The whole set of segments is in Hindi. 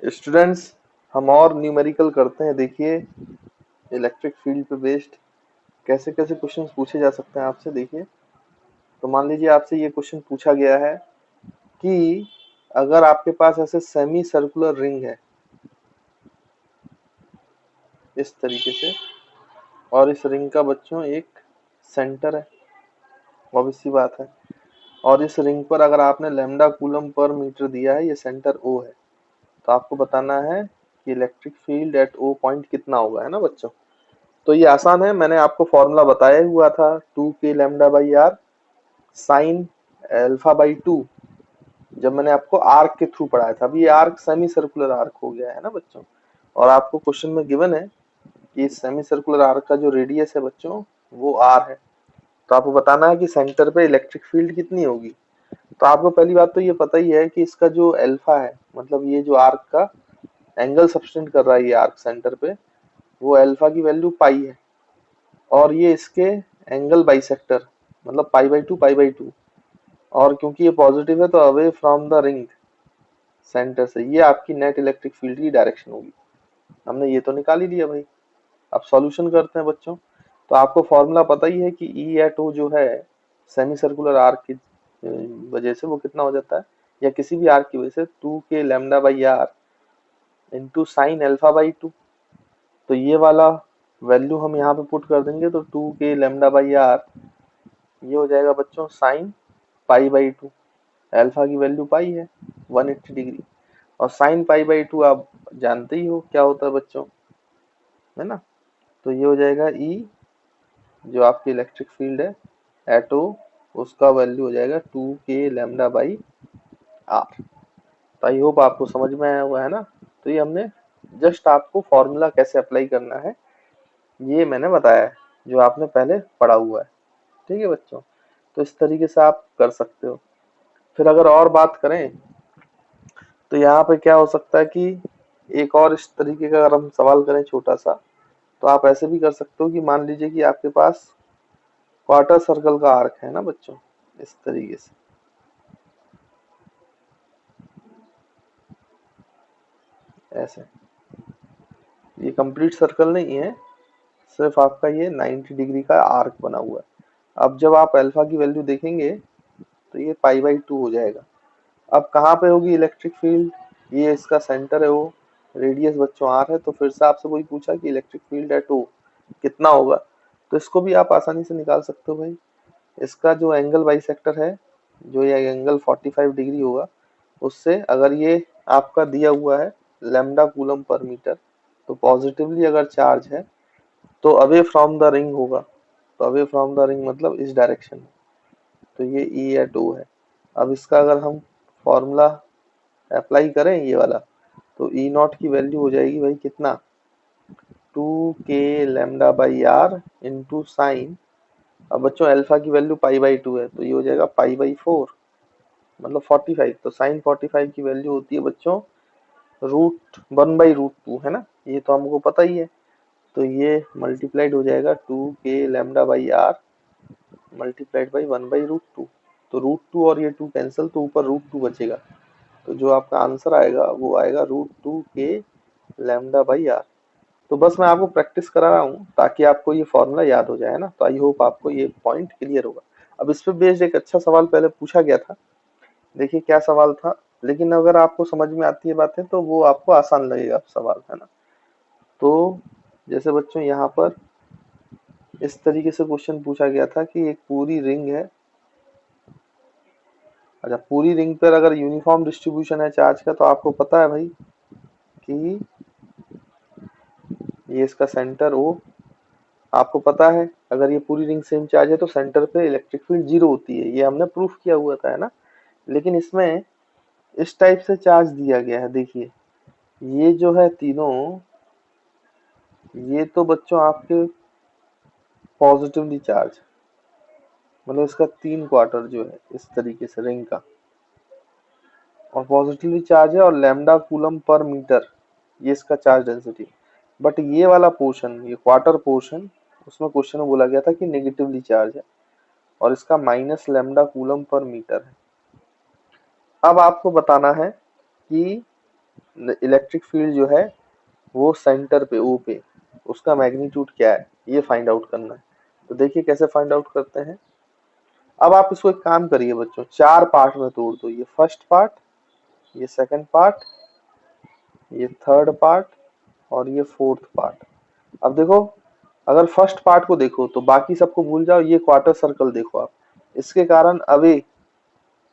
स्टूडेंट्स, हम और न्यूमेरिकल करते हैं। देखिए, इलेक्ट्रिक फील्ड पे बेस्ड कैसे कैसे क्वेश्चंस पूछे जा सकते हैं आपसे। देखिए, तो मान लीजिए आपसे ये क्वेश्चन पूछा गया है कि अगर आपके पास ऐसे सेमी सर्कुलर रिंग है इस तरीके से, और इस रिंग का बच्चों एक सेंटर है, ऑब्वियस सी बात है, और इस रिंग पर अगर आपने लैम्डा कूलम पर मीटर दिया है, ये सेंटर ओ है, तो आपको बताना है कि electric field at O point कितना होगा, है ना बच्चों। तो ये आसान है, मैंने आपको फॉर्मूला बताया हुआ था, 2k λ/r sign alpha by two, जब मैंने आपको आर्क के थ्रू पढ़ाया था। अभी ये आर्क सेमी सर्कुलर आर्क हो गया है ना बच्चों, और आपको क्वेश्चन में गिवन है कि सेमी सर्कुलर आर्क का जो रेडियस है बच्चों वो आर है। तो आपको बताना है कि सेंटर पे इलेक्ट्रिक फील्ड कितनी होगी। तो आपको पहली बात तो ये पता ही है कि इसका जो अल्फा है, मतलब ये जो आर्क का एंगल सबटेंड कर रहा है ये आर्क सेंटर पे, वो अल्फा की वैल्यू पाई है, और ये इसके एंगल बाइसेक्टर, मतलब पाई बाई टू, और क्योंकि ये पॉजिटिव है तो away from the ring centre से ये आपकी नेट इलेक्ट्रिक फील्ड की डायरेक्शन होगी। हमने ये तो निकाल ही लिया भाई। अब सॉल्यूशन करते हैं बच्चों। तो आपको फॉर्मूला पता ही है कि ई एट ओ जो है सेमी सर्कुलर आर्क की वजह से वो कितना हो जाता है, या किसी भी आर्क की वजह से 2k λ/r into sine alpha by two. तो ये वाला वैल्यू हम यहाँ पे पुट कर देंगे, तो 2k λ/r ये हो जाएगा बच्चों साइन पाई/2। अल्फा की वैल्यू पाई है 180 डिग्री, और साइन पाई/2 आप जानते ही हो क्या होता है बच्चों, है ना। तो ये हो जाएगा ई, जो आपकी इलेक्ट्रिक फील्ड है एट ओ, उसका वैल्यू हो जाएगा 2k λ/r। तो आई होप आपको समझ में आया हुआ है ना। तो ये हमने जस्ट आपको फॉर्मूला कैसे अप्लाई करना है ये मैंने बताया है, जो आपने पहले पढ़ा हुआ है। ठीक है बच्चों, तो इस तरीके से आप कर सकते हो। फिर अगर और बात करें तो यहाँ पे क्या हो सकता है कि एक और इस तरीके का अगर हम सवाल करें छोटा सा, तो आप ऐसे भी कर सकते हो कि मान लीजिए कि आपके पास क्वार्टर सर्कल का आर्क है ना बच्चों, इस तरीके से, ऐसे। ये कंप्लीट सर्कल नहीं है, सिर्फ आपका ये 90 डिग्री का आर्क बना हुआ है। अब जब आप अल्फा की वैल्यू देखेंगे तो ये पाई/2 हो जाएगा। अब कहाँ पे होगी इलेक्ट्रिक फील्ड, ये इसका सेंटर है वो, रेडियस बच्चों आर है, तो फिर से आपसे वही पूछा कि इलेक्ट्रिक फील्ड एट ओ कितना होगा। तो इसको भी आप आसानी से निकाल सकते हो भाई। इसका जो एंगल बाइसेक्टर है, जो ये एंगल 45 डिग्री होगा, उससे अगर ये आपका दिया हुआ है लैम्डा कूलम पर मीटर, तो पॉजिटिवली अगर चार्ज है तो अवे फ्रॉम द रिंग होगा। तो अवे फ्रॉम द रिंग मतलब इस डायरेक्शन में, तो ये ई एट ओ है। अब इसका अगर हम फॉर्मूला अप्लाई करें ये वाला, तो ई नॉट की वैल्यू हो जाएगी भाई कितना, 2k λ/r इंटू साइन, अब बच्चों अल्फा की वैल्यू पाई/2 है, तो ये हो जाएगा पाई/4, मतलब 45। तो साइन 45 की वैल्यू होती है बच्चों √1/√2, है ना, ये तो हमको पता ही है। तो ये मल्टीप्लाइड हो जाएगा 2k λ/r मल्टीप्लाइड बाई 1/√2। तो √2 और ये 2 कैंसिल, तो ऊपर √2 बचेगा। तो जो आपका आंसर आएगा वो आएगा √2k λ/r। तो बस मैं आपको प्रैक्टिस करा रहा हूँ ताकि आपको ये फॉर्मूला याद हो जाए, ना। तो आई होप आपको ये पॉइंट क्लियर होगा। अब इस पे बेस्ड एक अच्छा सवाल पहले पूछा गया था, देखिए क्या सवाल था। लेकिन अगर आपको समझ में आती है बातें तो वो आपको आसान लगेगा सवाल, है ना। तो जैसे बच्चों यहाँ पर इस तरीके से क्वेश्चन पूछा गया था कि एक पूरी रिंग है। अच्छा, पूरी रिंग पर अगर यूनिफॉर्म डिस्ट्रीब्यूशन है चार्ज का, तो आपको पता है भाई कि ये इसका सेंटर ओ, आपको पता है अगर ये पूरी रिंग सेम चार्ज है तो सेंटर पे इलेक्ट्रिक फील्ड जीरो होती है, ये हमने प्रूफ किया हुआ था, है ना। लेकिन इसमें इस टाइप से चार्ज दिया गया है। देखिए, ये जो है तीनों, ये तो बच्चों आपके पॉजिटिवली चार्ज, मतलब इसका 3 क्वार्टर जो है इस तरीके से रिंग का, और पॉजिटिवली चार्ज है, और लैम्डा कूलम पर मीटर ये इसका चार्ज डेंसिटी। बट ये वाला पोर्शन, ये क्वार्टर पोर्शन, उसमें क्वेश्चन में बोला गया था कि नेगेटिवली चार्ज है, और इसका minus lambda coulomb per meter है। अब आपको बताना है कि इलेक्ट्रिक फील्ड जो है वो सेंटर पे ओ पे, उसका मैग्नीट्यूड क्या है ये फाइंड आउट करना है। तो देखिए कैसे फाइंड आउट करते हैं। अब आप इसको एक काम करिए बच्चों, 4 पार्ट में तोड़ दो, ये फर्स्ट पार्ट, ये सेकंड पार्ट, ये थर्ड पार्ट और ये फोर्थ पार्ट। अब देखो, अगर फर्स्ट पार्ट को देखो तो बाकी सबको भूल जाओ, ये क्वार्टर सर्कल देखो आप, इसके कारण अवे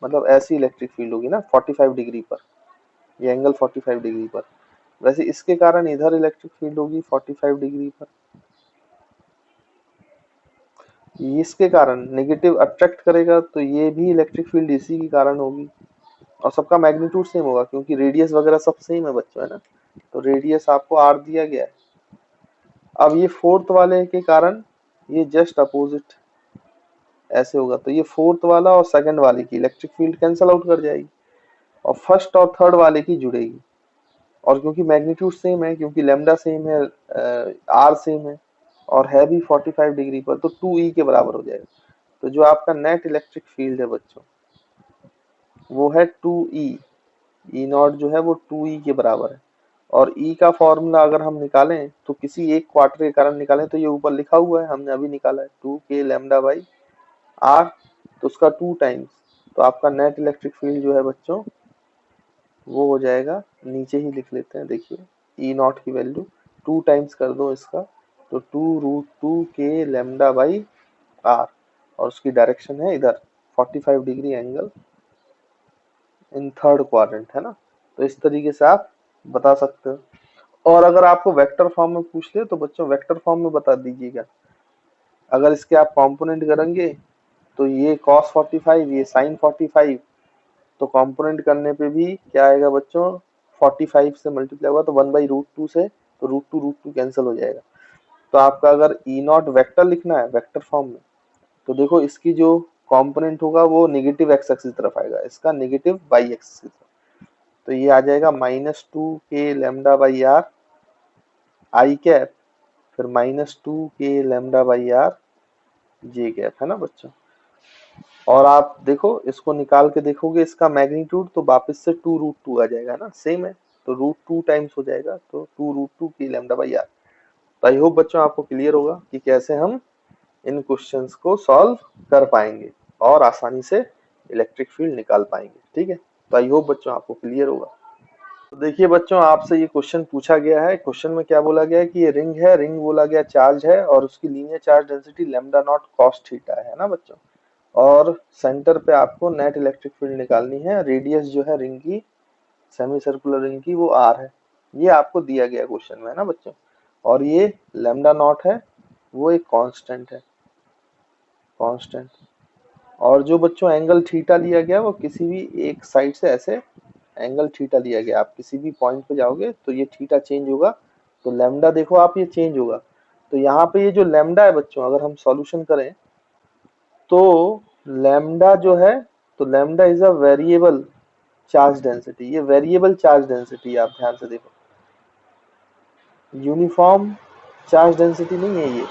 मतलब ऐसी इलेक्ट्रिक फील्ड होगी ना 45 डिग्री पर, ये एंगल 45 डिग्री पर, वैसे इसके कारण इधर इलेक्ट्रिक फील्ड होगी 45 डिग्री पर। इसके कारण नेगेटिव अट्रैक्ट करेगा तो ये भी इलेक्ट्रिक फील्ड इसी के कारण होगी, और सबका मैग्नीट्यूड सेम होगा क्योंकि रेडियस वगैरह सब सेम है बच्चों, है ना। तो रेडियस आपको आर दिया गया है। अब ये फोर्थ वाले के कारण ये जस्ट अपोजिट ऐसे होगा, तो ये फोर्थ वाला और सेकंड वाले की इलेक्ट्रिक फील्ड कैंसल आउट कर जाएगी और फर्स्ट और थर्ड वाले की जुड़ेगी। और क्योंकि मैग्नीट्यूड सेम है, क्योंकि लेमडा सेम है, आर सेम है और है भी 45 डिग्री पर, तो 2E के बराबर हो जाएगा। तो जो आपका नेट इलेक्ट्रिक फील्ड है बच्चों वो है 2E, ई नॉट जो है वो 2E के बराबर है। और E का फॉर्मूला अगर हम निकालें तो किसी एक क्वार्टर के कारण निकालें तो ये ऊपर लिखा हुआ है, हमने अभी निकाला है 2K लैम्डा बाई आर, तो उसका 2 टाइम्स, तो आपका नेट इलेक्ट्रिक फील्ड जो है बच्चों वो हो जाएगा, नीचे ही लिख लेते हैं, देखिए ई नॉट की वैल्यू 2 टाइम्स कर दो इसका, तो 2√2K लैम्डा बाई आर, और उसकी डायरेक्शन है इधर 45 degree angle in third quadrant, है ना। तो इस तरीके से आप बता सकते हो। और अगर आपको वेक्टर फॉर्म में पूछ ले तो बच्चों वेक्टर फॉर्म में बता दीजिएगा। अगर इसके आप कंपोनेंट करेंगे तो ये cos 45 ये sin 45, तो कंपोनेंट करने पे भी क्या आएगा बच्चों, 45 से मल्टीप्लाई होगा तो 1/√2 से, तो √2 कैंसिल हो जाएगा। तो आपका अगर ई नॉट वेक्टर लिखना है वेक्टर फॉर्म में, तो देखो इसकी जो कंपोनेंट होगा वो नेगेटिव एक्स एक्सिस तरफ आएगा, इसका नेगेटिव वाई एक्सिस की तरफ, तो ये आ जाएगा -2K lambda by R I cap, फिर -2K lambda by R J cap, है ना बच्चों। और आप देखो इसको निकाल के देखोगे इसका मैग्नीट्यूड, तो वापस से 2√2 आ जाएगा ना, सेम है, तो √2 टाइम्स हो जाएगा, तो 2√2K लैम्डा बाई आर। तो आई होप बच्चों आपको क्लियर होगा कि कैसे हम इन क्वेश्चंस को सॉल्व कर पाएंगे और आसानी से इलेक्ट्रिक फील्ड निकाल पाएंगे, ठीक है। तो आई होप बच्चों आपको क्लियर होगा। तो देखिए बच्चों आपसे ये क्वेश्चन पूछा गया है, क्वेश्चन में क्या बोला गया है कि ये रिंग है, रिंग बोला गया चार्ज है और उसकी linear charge density lambda not cos theta है ना बच्चों। और सेंटर पे आपको नेट इलेक्ट्रिक फील्ड निकालनी है, रेडियस जो है रिंग की, सेमी सर्कुलर रिंग की, वो आर है, ये आपको दिया गया क्वेश्चन में, है ना बच्चों। और ये लैम्डा नॉट है वो एक कांस्टेंट है, कांस्टेंट। और जो बच्चों एंगल थीटा लिया गया वो किसी भी एक साइड से ऐसे एंगल थीटा लिया गया, आप किसी भी पॉइंट पे जाओगे तो ये थीटा चेंज होगा, तो लैम्डा देखो आप ये चेंज होगा। तो यहाँ पे ये जो लैम्डा है बच्चों अगर हम सॉल्यूशन करें तो लैम्डा जो है, तो lambda is a variable charge density, ये वेरिएबल चार्ज डेंसिटी आप ध्यान से देखो, यूनिफॉर्म चार्ज डेंसिटी नहीं है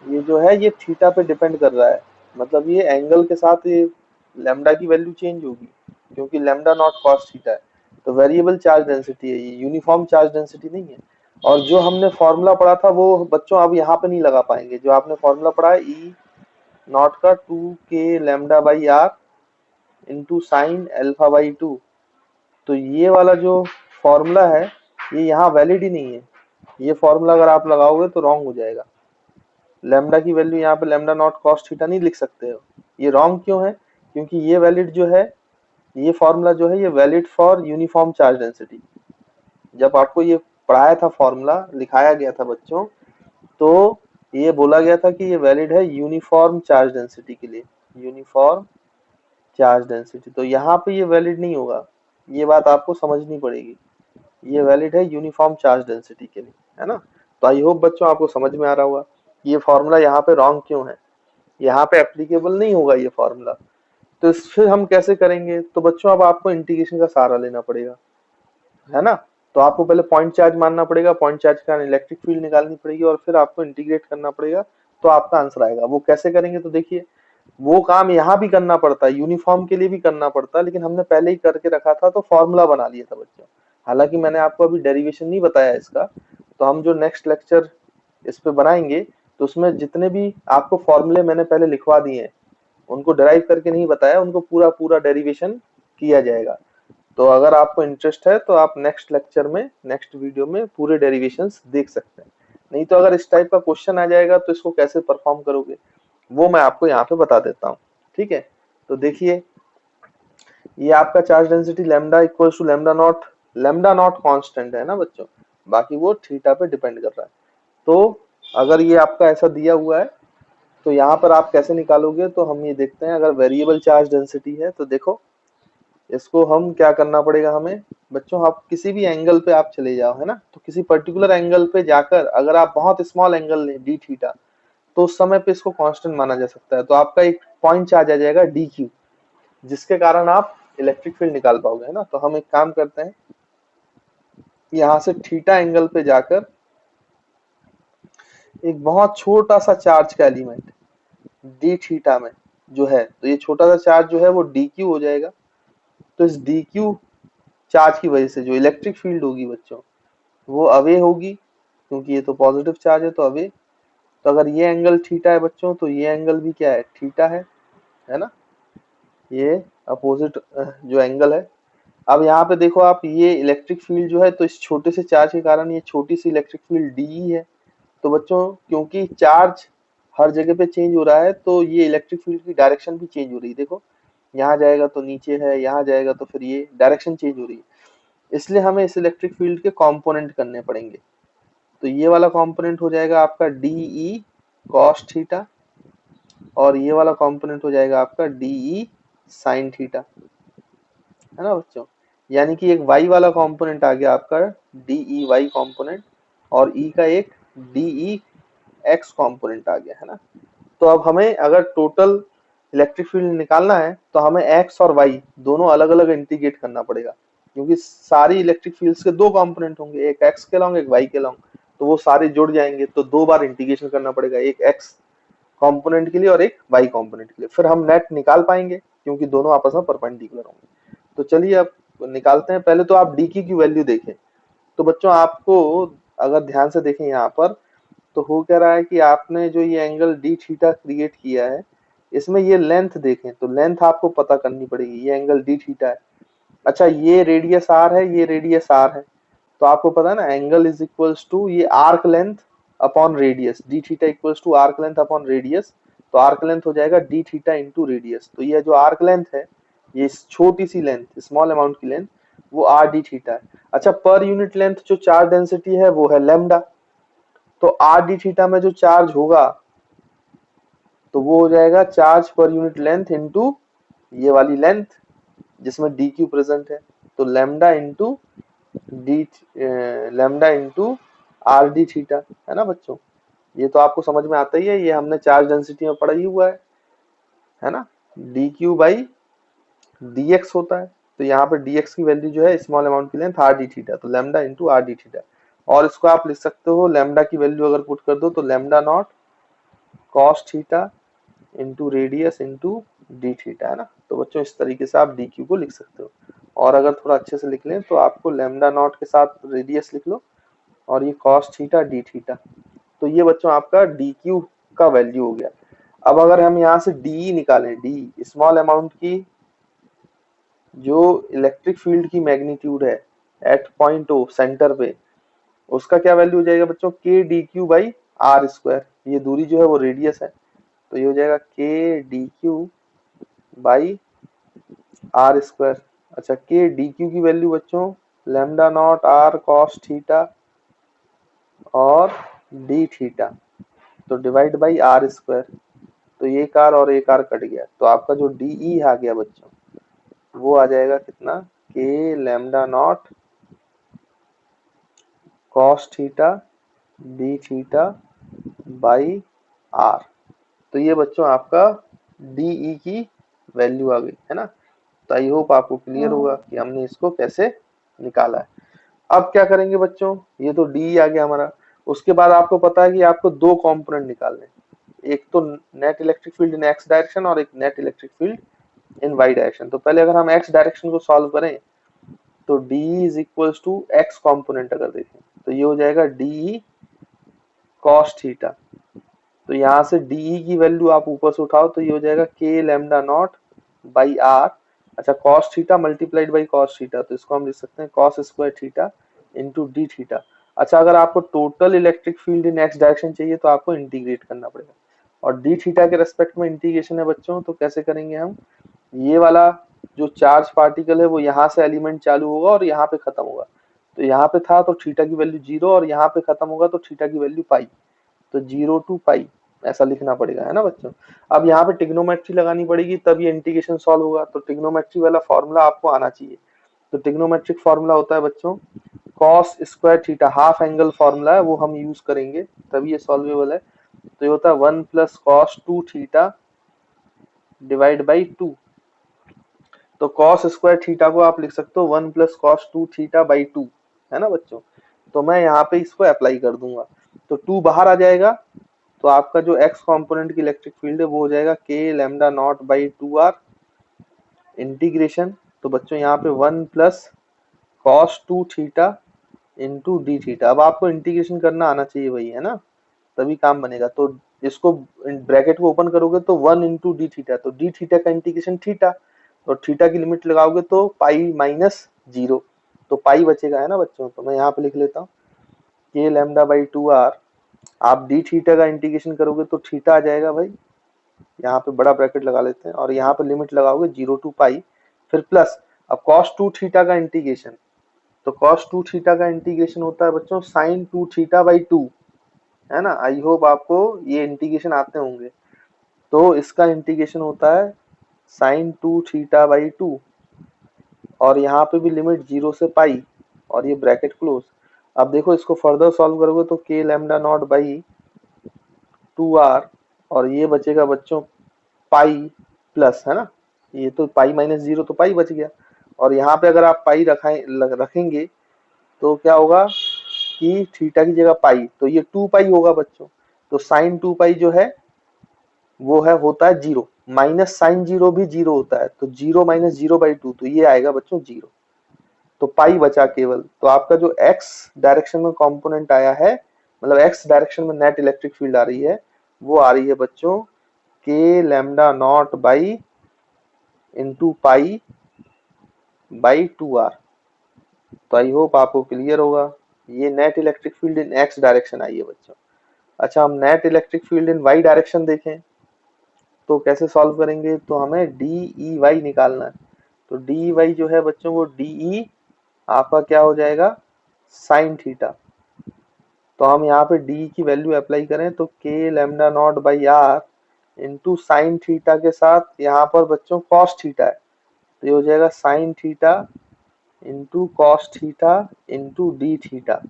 ये जो है ये थीटा पे डिपेंड कर रहा है, मतलब ये एंगल के साथ ये लैम्डा की वैल्यू चेंज होगी क्योंकि लैम्डा नॉट कॉस थीटा है, तो वेरिएबल चार्ज डेंसिटी है ये, यूनिफॉर्म चार्ज डेंसिटी नहीं है। और जो हमने फॉर्मूला पढ़ा था वो बच्चों अब यहाँ पे नहीं लगा पाएंगे, जो आपने फॉर्मूला पढ़ा है ई नॉट का 2K lambda by R into sine alpha by 2, तो ये वाला जो फॉर्मूला है ये यहाँ वैलिड ही नहीं है, ये फॉर्मूला अगर आप लगाओगे तो रॉन्ग हो जाएगा। लैम्डा की वैल्यू यहाँ पे लैम्डा नॉट कॉस थीटा नहीं लिख सकते हो, ये रॉन्ग क्यों है, क्योंकि ये वैलिड जो है, ये फॉर्मूला जो है ये valid for uniform charge density. जब आपको ये पढ़ाया था फॉर्मूला लिखाया गया था बच्चों, तो ये बोला गया था कि ये वैलिड है यूनिफॉर्म चार्ज डेंसिटी के लिए, यूनिफॉर्म चार्ज डेंसिटी, तो यहाँ पे ये वैलिड नहीं होगा, ये बात आपको समझनी पड़ेगी, ये वैलिड है यूनिफॉर्म चार्ज डेंसिटी के लिए, है ना। तो आई होप बच्चों आपको समझ में आ रहा होगा ये फॉर्मूला यहाँ पे रॉन्ग क्यों है, यहाँ पे एप्लीकेबल नहीं होगा ये फॉर्मूला। तो फिर हम कैसे करेंगे, तो बच्चों अब आपको इंटीग्रेशन का सहारा लेना पड़ेगा, है ना। तो आपको पहले पॉइंट चार्ज मानना पड़ेगा, पॉइंट चार्ज का इलेक्ट्रिक फील्ड निकालनी पड़ेगी और फिर आपको इंटीग्रेट करना पड़ेगा, तो आपका आंसर आएगा। वो कैसे करेंगे तो देखिए, वो काम यहाँ भी करना पड़ता है, यूनिफॉर्म के लिए भी करना पड़ता है, लेकिन हमने पहले ही करके रखा था तो फॉर्मूला बना लिया था बच्चों। हालांकि मैंने आपको अभी डेरिवेशन नहीं बताया इसका, तो हम जो नेक्स्ट लेक्चर इस पे बनाएंगे तो उसमें जितने भी आपको फॉर्मूले मैंने पहले लिखवा दिए हैं उनको डराइव करके नहीं बताया, उनको पूरा पूरा डेरिवेशन किया जाएगा। तो अगर आपको इंटरेस्ट है तो आप नेक्स्ट लेक्चर में, नेक्स्ट वीडियो में पूरे डेरिवेशंस देख सकते हैं। नहीं तो अगर इस टाइप का क्वेश्चन आ जाएगा तो इसको कैसे परफॉर्म करोगे वो मैं आपको यहाँ पे बता देता हूँ। ठीक है, तो देखिए ये आपका charge density lambda equal to lambda not constant है ना बच्चों, बाकी वो थीटा पे डिपेंड कर रहा है। तो अगर ये आपका ऐसा दिया हुआ है तो यहाँ पर आप कैसे निकालोगे, तो हम ये देखते हैं। अगर वेरिएबल चार्ज डेंसिटी है तो देखो इसको हम क्या करना पड़ेगा हमें बच्चों, आप किसी भी एंगल पे आप चले जाओ है ना, तो किसी पर्टिकुलर एंगल पे जाकर अगर आप बहुत स्मॉल एंगल लें डी थीटा तो उस समय पे इसको कांस्टेंट माना जा सकता है। तो आपका एक पॉइंट चार्ज आ जाएगा डी क्यू, जिसके कारण आप इलेक्ट्रिक फील्ड निकाल पाओगे है ना। तो हम एक काम करते हैं, यहाँ से थीटा एंगल पे जाकर एक बहुत छोटा सा चार्ज का एलिमेंट डी थीटा में जो है, तो ये छोटा सा चार्ज जो है वो डी क्यू हो जाएगा। तो इस डी क्यू चार्ज की वजह से जो इलेक्ट्रिक फील्ड होगी बच्चों वो अवे होगी, क्योंकि ये तो पॉजिटिव चार्ज है तो अवे। तो अगर ये एंगल थीटा है बच्चों तो ये एंगल भी क्या है, थीटा है ना, ये अपोजिट जो एंगल है। अब यहाँ पे देखो आप, ये इलेक्ट्रिक फील्ड जो है तो इस छोटे से चार्ज के कारण ये छोटी सी इलेक्ट्रिक फील्ड डी है। तो बच्चों क्योंकि चार्ज हर जगह पे चेंज हो रहा है तो ये इलेक्ट्रिक फील्ड की डायरेक्शन भी चेंज हो रही है। देखो यहाँ जाएगा तो नीचे है, यहाँ जाएगा तो फिर ये डायरेक्शन चेंज हो रही है, इसलिए हमें इस इलेक्ट्रिक फील्ड के कंपोनेंट करने पड़ेंगे। तो ये वाला कंपोनेंट हो जाएगा आपका डी ई कॉस थीटा, और ये वाला कंपोनेंट हो जाएगा आपका डी ई साइन थीटा, है ना बच्चों। यानी कि एक y वाला कंपोनेंट आ गया आपका डी ई वाई कॉम्पोनेंट, और e का एक डी ई एक्स कॉम्पोनेंट आ गया है ना। तो अब हमें अगर टोटल इलेक्ट्रिक फील्ड निकालना है तो हमें x और y दोनों अलग अलग इंटीग्रेट करना पड़ेगा, क्योंकि सारी इलेक्ट्रिक फील्ड्स के दो कंपोनेंट होंगे, एक x के लॉन्ग एक y के लॉन्ग, तो वो सारे जुड़ जाएंगे। तो दो बार इंटीग्रेशन करना पड़ेगा, एक x कंपोनेंट के लिए और एक y कंपोनेंट के लिए, फिर हम नेट निकाल पाएंगे क्योंकि दोनों आपस में परपेंडिकुलर होंगे। तो चलिए अब निकालते हैं। पहले तो आप डी की वैल्यू देखें। तो बच्चों आपको अगर ध्यान से देखें यहाँ पर तो हो क्या रहा है कि आपने जो ये एंगल डी थीटा क्रिएट किया है इसमें ये लेंथ देखें तो लेंथ आपको पता करनी पड़ेगी। ये एंगल डी थीटा है, अच्छा ये रेडियस आर है, ये रेडियस आर है। तो आपको पता है ना एंगल इज इक्वल्स टू ये arc length upon radius, D theta equals to arc length upon radius. तो आर्क लेंथ हो जाएगा डी थीटा इंटू रेडियस। तो ये जो आर्क लेंथ है, ये छोटी सी लेंथ, स्मॉल अमाउंट की लेंथ, वो आर डी थीटा है। अच्छा पर यूनिट लेंथ जो चार्ज डेंसिटी है वो है लैम्डा। तो आर डी थीटा में जो चार्ज होगा तो वो हो जाएगा charge per unit length into ये वाली लेंथ जिसमें डी क्यू प्रेजेंट है। तो lambda into D lambda into R D theta, है ना बच्चों। ये तो आपको समझ में आता ही है, ये हमने चार्ज डेंसिटी में पढ़ा ही हुआ है ना। D Q by D x होता है। तो यहाँ पे डी एक्स की वैल्यू जो है स्मॉल अमाउंट की लेंथ आर डी थीटा, तो lambda into R D theta. और इसको आप लिख सकते हो, लैम्डा की वैल्यू अगर पुट कर दो तो lambda not cos theta into radius into D theta, है ना। तो बच्चों इस तरीके से आप डी क्यू को लिख सकते हो। और अगर थोड़ा अच्छे से लिख लें तो आपको लैम्डा नॉट के साथ रेडियस लिख लो और ये कॉस थीटा डी थीटा। तो ये बच्चों आपका डी क्यू का वैल्यू हो गया। अब अगर हम यहाँ से डी निकालें, डी स्मॉल अमाउंट की जो इलेक्ट्रिक फील्ड की मैग्नीट्यूड है एट पॉइंट ओ सेंटर पे, उसका क्या वैल्यू हो जाएगा बच्चों, K D Q by are square. ये दूरी जो है वो रेडियस है, तो ये हो जाएगा K D Q by are square. अच्छा के डी क्यू की वैल्यू बच्चों lambda not R cos theta और डी थीटा, तो डिवाइड बाई आर स्क्वायर। तो एक आर और एक आर कट गया, तो आपका जो डी ई आ गया बच्चों वो आ जाएगा कितना, K lambda not cos theta D theta by are. तो ये बच्चों आपका डी ई की वैल्यू आ गई, है ना। तो आई होप आपको क्लियर होगा कि हमने इसको कैसे निकाला है। अब क्या करेंगे बच्चों, ये तो डी आ गया हमारा। उसके बाद आपको पता है कि आपको दो कंपोनेंट निकालने हैं, एक तो net electric field in X direction और एक net electric field in Y direction. तो पहले अगर हम एक्स डायरेक्शन को सॉल्व करें तो D is equals to X component अगर देखें तो ये हो जाएगा डी कॉस थीटा। तो यहाँ से डी की वैल्यू आप ऊपर से उठाओ तो ये हो जाएगा K lambda not by are. अच्छा cos theta multiplied by cos theta, तो इसको हम लिख सकते हैं cos square theta into D theta. अच्छा अगर आपको total electric field in X direction चाहिए तो आपको इंटीग्रेट करना पड़ेगा, और डी थीटा के रेस्पेक्ट में इंटीग्रेशन है बच्चों, तो कैसे करेंगे हम, ये वाला जो चार्ज पार्टिकल है वो यहाँ से एलिमेंट चालू होगा और यहाँ पे खत्म होगा। तो यहाँ पे था तो थीटा की वैल्यू 0 और यहाँ पे खत्म होगा तो थीटा की वैल्यू पाई, तो 0 टू पाई ऐसा लिखना पड़ेगा, है ना बच्चों। अब यहाँ पे टिग्नोमेट्री लगानी पड़ेगी तब ये इंटीग्रेशन सॉल्व होगा, तो टिग्नोमेट्री वाला फॉर्मूला आपको आना चाहिए। तो टिग्नोमेट्रिक फॉर्मूला होता है बच्चों cos square theta, half angle formula है वो हम यूज करेंगे तभी ये सॉल्वेबल है। तो ये होता है 1 plus cos 2 theta divide by 2। तो कॉस स्क्वायर थीटा को आप लिख सकते हो 1 प्लस कॉस 2 थीटा बाई 2, है ना बच्चों। तो मैं यहाँ पे इसको अप्लाई कर दूंगा तो 2 बाहर आ जाएगा, तो आपका जो एक्स कंपोनेंट की इलेक्ट्रिक फील्ड है वो हो जाएगा K lambda not by 2r integration. तो बच्चों यहाँ पे 1 plus cos 2 theta into D theta. अब आपको इंटीग्रेशन करना आना चाहिए भाई, है ना, तभी काम बनेगा। तो इसको ब्रैकेट को ओपन करोगे तो 1 इंटू डी थीटा, तो डी थीटा का इंटीग्रेशन थीटा, और थीटा की लिमिट लगाओगे तो पाई माइनस 0, तो पाई बचेगा, है ना बच्चों। तो मैं यहाँ पे लिख लेता हूँ के लैम्डा बाई 2r। आप डी थीटा का इंटीग्रेशन करोगे तो थीटा आ जाएगा भाई, यहाँ पे बड़ा ब्रैकेट लगा लेते हैं, और यहाँ पे लिमिट लगाओगे 0 टू पाई, फिर प्लस अब cos 2 थीटा का इंटीग्रेशन, तो cos 2 थीटा का इंटीग्रेशन होता है बच्चों sin 2 थीटा बाई 2, है ना। आई होप आपको ये इंटीग्रेशन आते होंगे। तो इसका इंटीग्रेशन होता है sin 2 थीटा बाई 2, और यहाँ पे भी लिमिट 0 से पाई और ये ब्रैकेट क्लोज। अब देखो इसको फर्दर सॉल्व करोगे तो K lambda not by 2r, और ये बचेगा बच्चों पाई प्लस, है ना, ये तो पाई माइनस 0 तो पाई बच गया, और यहाँ पे अगर आप पाई रखेंगे तो क्या होगा कि थीटा की जगह पाई, तो ये 2 पाई होगा बच्चों। तो साइन 2 पाई जो है वो है होता है 0, माइनस साइन 0 भी 0 होता है, तो 0 माइनस 0 बाई 2, तो ये आएगा बच्चों 0, तो पाई बचा केवल। तो आपका जो एक्स डायरेक्शन में कंपोनेंट आया है, मतलब एक्स डायरेक्शन में नेट इलेक्ट्रिक फील्ड आ रही है, वो आ रही है बच्चों K lambda not by into pi by 2r। तो आई होप आपको क्लियर होगा, ये net electric field in X direction आई है बच्चों। अच्छा हम net electric field in Y direction देखें तो कैसे सॉल्व करेंगे, तो हमें डी ई वाई निकालना है। तो डी वाई जो है बच्चों वो डी ई आपका क्या हो जाएगा साइन थीटा। तो हम यहाँ पे डी की वैल्यू अप्लाई करें तो K lambda not by R into sine theta के साथ यहाँ पर बच्चों कॉस थीटा है, तो ये हो जाएगा sine theta into cos theta into D theta.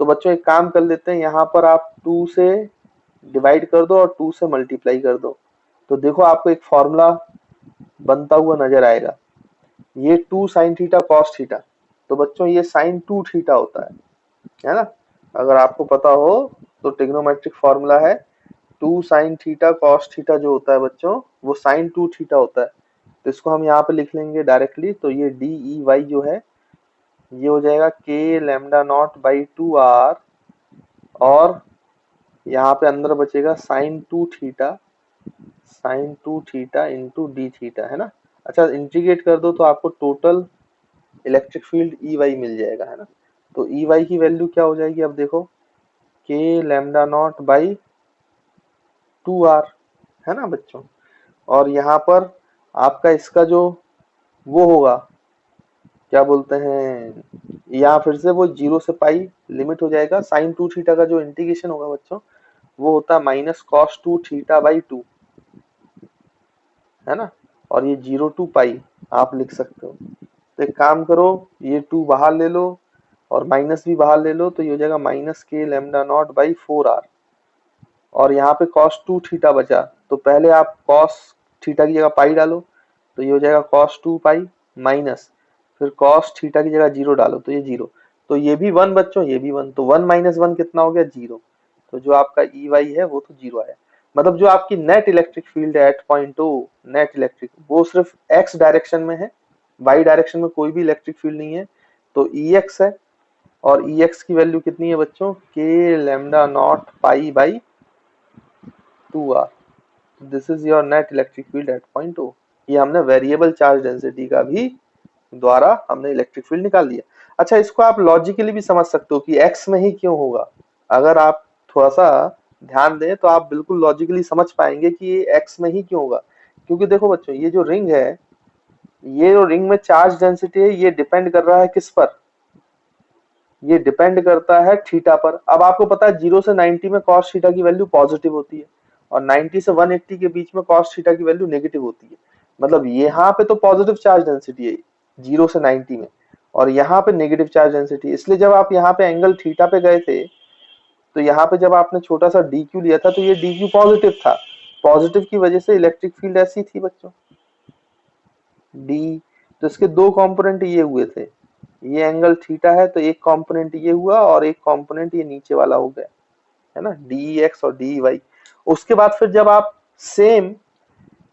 तो बच्चों एक काम कर लेते हैं, यहाँ पर आप 2 से डिवाइड कर दो और 2 से मल्टीप्लाई कर दो, तो देखो आपको एक फॉर्मूला बनता हुआ नजर आएगा, ये 2 साइन थीटा कॉस थीटा, तो बच्चों ये साइन 2 थीटा होता है ना। अगर आपको पता हो तो ट्रिग्नोमेट्रिक फॉर्मूला है 2 साइन थीटा कॉस थीटा, जो होता है बच्चों वो साइन 2 थीटा होता है। तो इसको हम यहाँ पे लिख लेंगे डायरेक्टली, तो ये डी ई वाई जो है ये हो जाएगा K lambda not by 2r, और यहाँ पे अंदर बचेगा sine 2 theta into D theta, है ना। अच्छा इंटीग्रेट कर दो तो आपको total electric field E Y मिल जाएगा, है ना। तो ई वाई की वैल्यू क्या हो जाएगी, अब देखो के लैम्डा नॉट बाई 2r, है ना बच्चों। और यहाँ पर आपका इसका जो वो होगा क्या बोलते हैं, यहाँ फिर से वो 0 से पाई लिमिट हो जाएगा, साइन 2 थीटा का जो इंटीग्रेशन होगा बच्चों वो होता है माइनस कॉस 2 थीटा बाई 2, है ना, और ये 0 टू पाई आप लिख सकते हो। तो एक काम करो ये 2 बाहर ले लो और माइनस भी बाहर ले लो, तो ये हो जाएगा माइनस के लैम्डा नॉट बाई 4r, और यहाँ पे cos 2 थीटा बचा, तो पहले आप cos थीटा की जगह पाई डालो, तो ये हो जाएगा cos 2 पाई माइनस फिर cos थीटा की जगह 0 डालो, तो ये 0, तो ये भी 1 बच्चों, ये भी 1, तो 1 माइनस 1 कितना हो गया 0, तो जो आपका ई वाई है वो तो 0 आया। मतलब जो आपकी नेट इलेक्ट्रिक फील्ड है at point O, net electric, वो सिर्फ एक्स डायरेक्शन में है, वाई डायरेक्शन में कोई भी इलेक्ट्रिक फील्ड नहीं है, तो ई एक्स है। और ई एक्स की वैल्यू कितनी है बच्चों, K lambda not pi by 2r। This is your net electric field at point O. ये हमने वेरिएबल चार्ज डेंसिटी का भी द्वारा हमने इलेक्ट्रिक फील्ड निकाल लिया। अच्छा, इसको आप लॉजिकली भी समझ सकते हो कि एक्स में ही क्यों होगा। अगर आप थोड़ा सा ध्यान दें तो आप बिल्कुल लॉजिकली समझ पाएंगे कि ये एक्स में ही क्यों होगा। क्योंकि देखो बच्चों, ये जो रिंग है, ये जो रिंग में चार्ज डेंसिटी है, ये डिपेंड कर रहा है किस पर, ये डिपेंड करता है थीटा पर। अब आपको पता है 0 से 90 में cos थीटा की वैल्यू पॉजिटिव होती है, और 90 से 180 के बीच में cos थीटा की वैल्यू नेगेटिव होती है। मतलब यहाँ पे तो पॉजिटिव चार्ज डेंसिटी है 0 से 90 में, और यहाँ पे नेगेटिव चार्ज डेंसिटी है। इसलिए जब आप यहाँ पे एंगल थीटा पे गए थे, तो यहाँ पे जब आपने छोटा सा डी क्यू लिया था, तो ये डी क्यू पॉजिटिव था। पॉजिटिव की वजह से इलेक्ट्रिक फील्ड ऐसी थी बच्चों, डी। तो इसके दो कंपोनेंट ये हुए थे, ये एंगल थीटा है तो एक कंपोनेंट ये हुआ और एक कंपोनेंट ये नीचे वाला हो गया, है ना, डी एक्स और डी वाई। उसके बाद फिर जब आप सेम,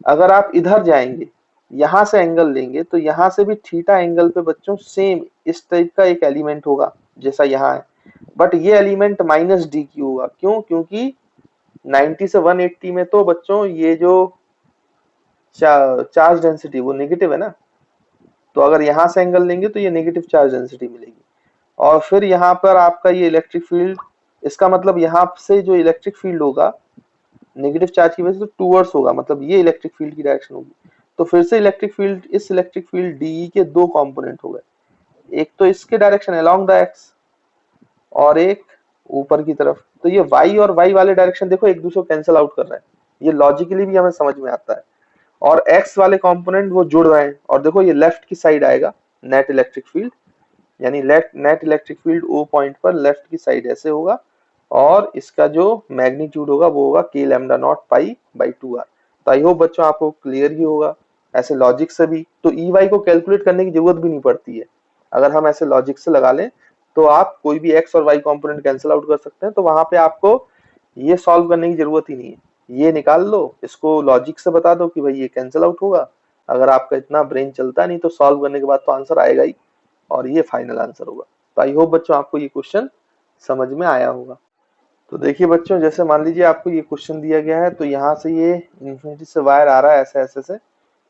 अगर आप इधर जाएंगे, यहां से एंगल लेंगे, तो यहां से भी थीटा एंगल पे बच्चों सेम इस टाइप का एक एलिमेंट होगा जैसा यहाँ है, बट ये एलिमेंट माइनस डी क्यू होगा। क्यों? क्योंकि 90 से 180 में तो बच्चों ये जो चार्ज डेंसिटी वो नेगेटिव है ना, तो अगर यहाँ से एंगल लेंगे तो ये नेगेटिव चार्ज डेंसिटी मिलेगी। और फिर यहाँ पर आपका ये इलेक्ट्रिक फील्ड, इसका मतलब यहाँ से जो इलेक्ट्रिक फील्ड होगा नेगेटिव चार्ज की वजह से तो टूवर्ड्स होगा, मतलब ये इलेक्ट्रिक फील्ड की डायरेक्शन होगी। तो फिर से इलेक्ट्रिक फील्ड, इस इलेक्ट्रिक फील्ड डी के दो कंपोनेंट हो गए, एक तो इसके डायरेक्शन अलोंग द एक्स और एक ऊपर की तरफ। तो ये y और y वाले डायरेक्शन देखो एक दूसरे को कैंसिल आउट कर रहे हैं, ये लॉजिकली भी हमें समझ में आता है। और x वाले कंपोनेंट वो जुड़ रहे हैं, और देखो ये लेफ्ट की साइड आएगा नेट इलेक्ट्रिक फील्ड, यानी net electric field O point पर लेफ्ट की साइड ऐसे होगा, और इसका जो मैग्नीट्यूड होगा वो होगा के lambda not pi by 2r। तो आई होप बच्चों आपको क्लियर ही होगा ऐसे लॉजिक से भी। तो ई वाई को कैलकुलेट करने की जरूरत भी नहीं पड़ती है, अगर हम ऐसे लॉजिक से लगा लें तो आप कोई भी एक्स और वाई कंपोनेंट कैंसिल आउट कर सकते हैं। तो वहां पे आपको ये सॉल्व करने की जरूरत ही नहीं है, ये निकाल लो, इसको लॉजिक से बता दो कि भाई ये कैंसिल आउट होगा। अगर आपका इतना ब्रेन चलता नहीं तो सॉल्व करने के बाद तो आंसर आएगा ही, और ये फाइनल आंसर होगा। तो आई होप बच्चों आपको ये क्वेश्चन समझ में आया होगा। तो देखिए बच्चों, जैसे मान लीजिए आपको ये क्वेश्चन दिया गया है, तो यहाँ से ये इंफिनिटी से वायर आ रहा है ऐसे ऐसे से,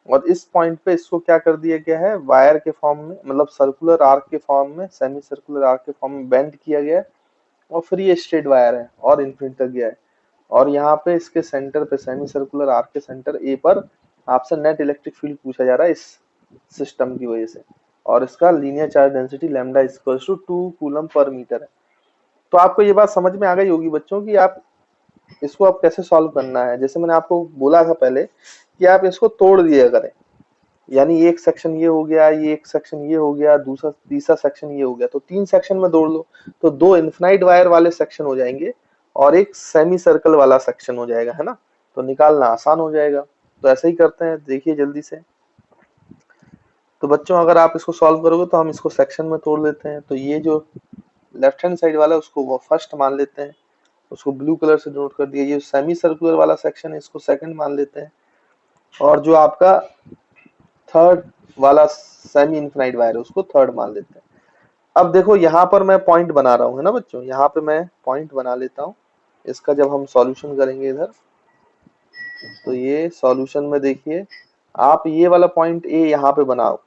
और इस पॉइंट पे इसको क्या कर दिया गया है, वायर के फॉर्म में, मतलब सर्कुलर आर्क के फॉर्म में, सेमी सर्कुलर आर्क के फॉर्म में बेंड किया गया है, और फिर ये स्ट्रेट वायर है और इन्फिनिटी तक गया है। और यहाँ पे इसके सेंटर पे, सेमी सर्कुलर आर्क के सेंटर ए पर आपसे नेट इलेक्ट्रिक फील्ड पूछा जा रहा है इस सिस्टम की वजह से, और इसका linear charge density lambda equals to 2 coulomb per meter है। तो आपको ये बात समझ में आ गई होगी बच्चों कि आप इसको अब कैसे सॉल्व करना है। जैसे मैंने आपको बोला था पहले कि आप इसको तोड़ दिया करें, यानी एक सेक्शन ये हो गया, ये एक सेक्शन ये हो गया, दूसरा तीसरा सेक्शन ये हो गया, तो 3 सेक्शन में तोड़ लो, तो 2 इनफिनाइट वायर वाले सेक्शन हो जाएंगे और एक सेमी सर्कल वाला सेक्शन हो जाएगा, है ना। तो निकालना आसान हो जाएगा। तो ऐसे ही करते हैं, देखिए जल्दी से। तो बच्चों अगर आप इसको सॉल्व करोगे तो हम इसको सेक्शन में तोड़ लेते हैं। तो ये जो लेफ्ट हैंड साइड वाला है उसको वो फर्स्ट मान लेते हैं, उसको ब्लू कलर से नोट कर दिया। ये सेमी सर्कुलर वाला सेक्शन है, इसको सेकंड मान लेते हैं, और जो आपका थर्ड वाला सेमी इनफिनाइट वायर है उसको थर्ड मान लेते हैं। अब देखो यहाँ पर मैं पॉइंट बना रहा हूँ, है ना बच्चों, यहाँ पे मैं पॉइंट बना लेता हूँ। इसका जब हम सॉल्यूशन करेंगे इधर, तो ये सॉल्यूशन में देखिए आप ये वाला पॉइंट ए यहाँ पे बनाओ।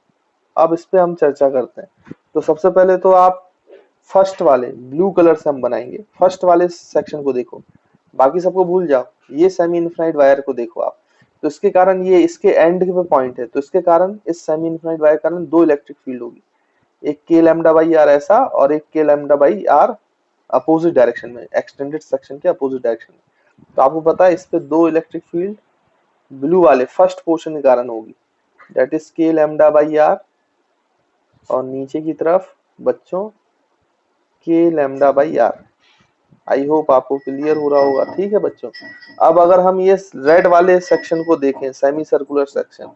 अब इस पे हम चर्चा करते हैं। तो सबसे पहले तो आप फर्स्ट वाले ब्लू कलर से हम बनाएंगे, फर्स्ट वाले सेक्शन को देखो, बाकी सबको भूल जाओ। ये सेमी इनफिनाइट वायर को देखो आप, तो इसके कारण ये इसके एंड पे पॉइंट है, तो इसके कारण इस सेमी इनफिनाइट वायर के कारण 2 इलेक्ट्रिक फील्ड होगी, एक के लैम्डा बाई आर ऐसा और एक K lambda by R opposite direction में, एक्सटेंडेड सेक्शन के अपोजिट डायरेक्शन में। तो आपको पता है इस पे 2 इलेक्ट्रिक फील्ड ब्लू वाले फर्स्ट पोर्शन के कारण होगी, that is K lambda by R, और नीचे की तरफ बच्चों K lambda by R. I hope आपको क्लियर हो रहा होगा, ठीक है बच्चों। अब अगर हम ये रेड वाले सेक्शन को देखें, सेमी सर्कुलर सेक्शन,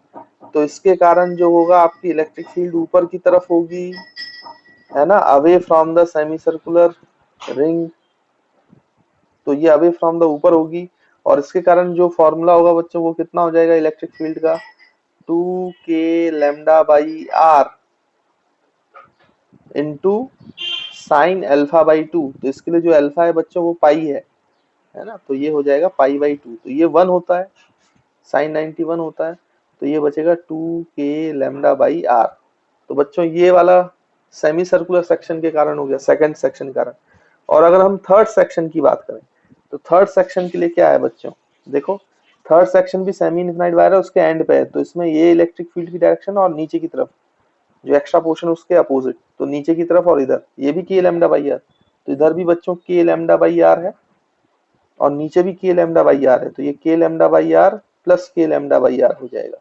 तो इसके कारण जो होगा आपकी इलेक्ट्रिक फील्ड ऊपर की तरफ होगी, है ना, away from the semi circular ring. तो ये अवे फ्रॉम द ऊपर होगी, और इसके कारण जो फॉर्मूला होगा बच्चों वो कितना हो जाएगा इलेक्ट्रिक फील्ड का, 2k lambda by R into sine alpha by 2। तो इसके लिए जो अल्फा है बच्चों वो पाई है ना, तो ये हो जाएगा पाई बाई 2। तो ये 1 होता है, साइन 91 होता है, तो ये बचेगा 2k लैम्डा बाई आर। तो बच्चों ये वाला सेमी सर्कुलर सेक्शन के कारण हो गया, सेकंड सेक्शन के कारण। और अगर हम थर्ड सेक्शन की बात करें तो थर्ड सेक्शन के लिए क्या है बच्चों, देखो थर्ड सेक्शन भी सेमी इनफिनाइट वायर है, उसके एंड पे है, तो इसमें ये इलेक्ट्रिक फील्ड की डायरेक्शन और नीचे की तरफ जो एक्स्ट्रा पोर्शन उसके अपोजिट, तो नीचे की तरफ और इधर ये भी के लैम्डा बाई आर, तो इधर भी बच्चों के लैम्डा बाई आर है और नीचे भी के लैम्डा बाई आर है, तो ये के लैम्डा बाई आर प्लस के लैम्डा बाई आर हो जाएगा,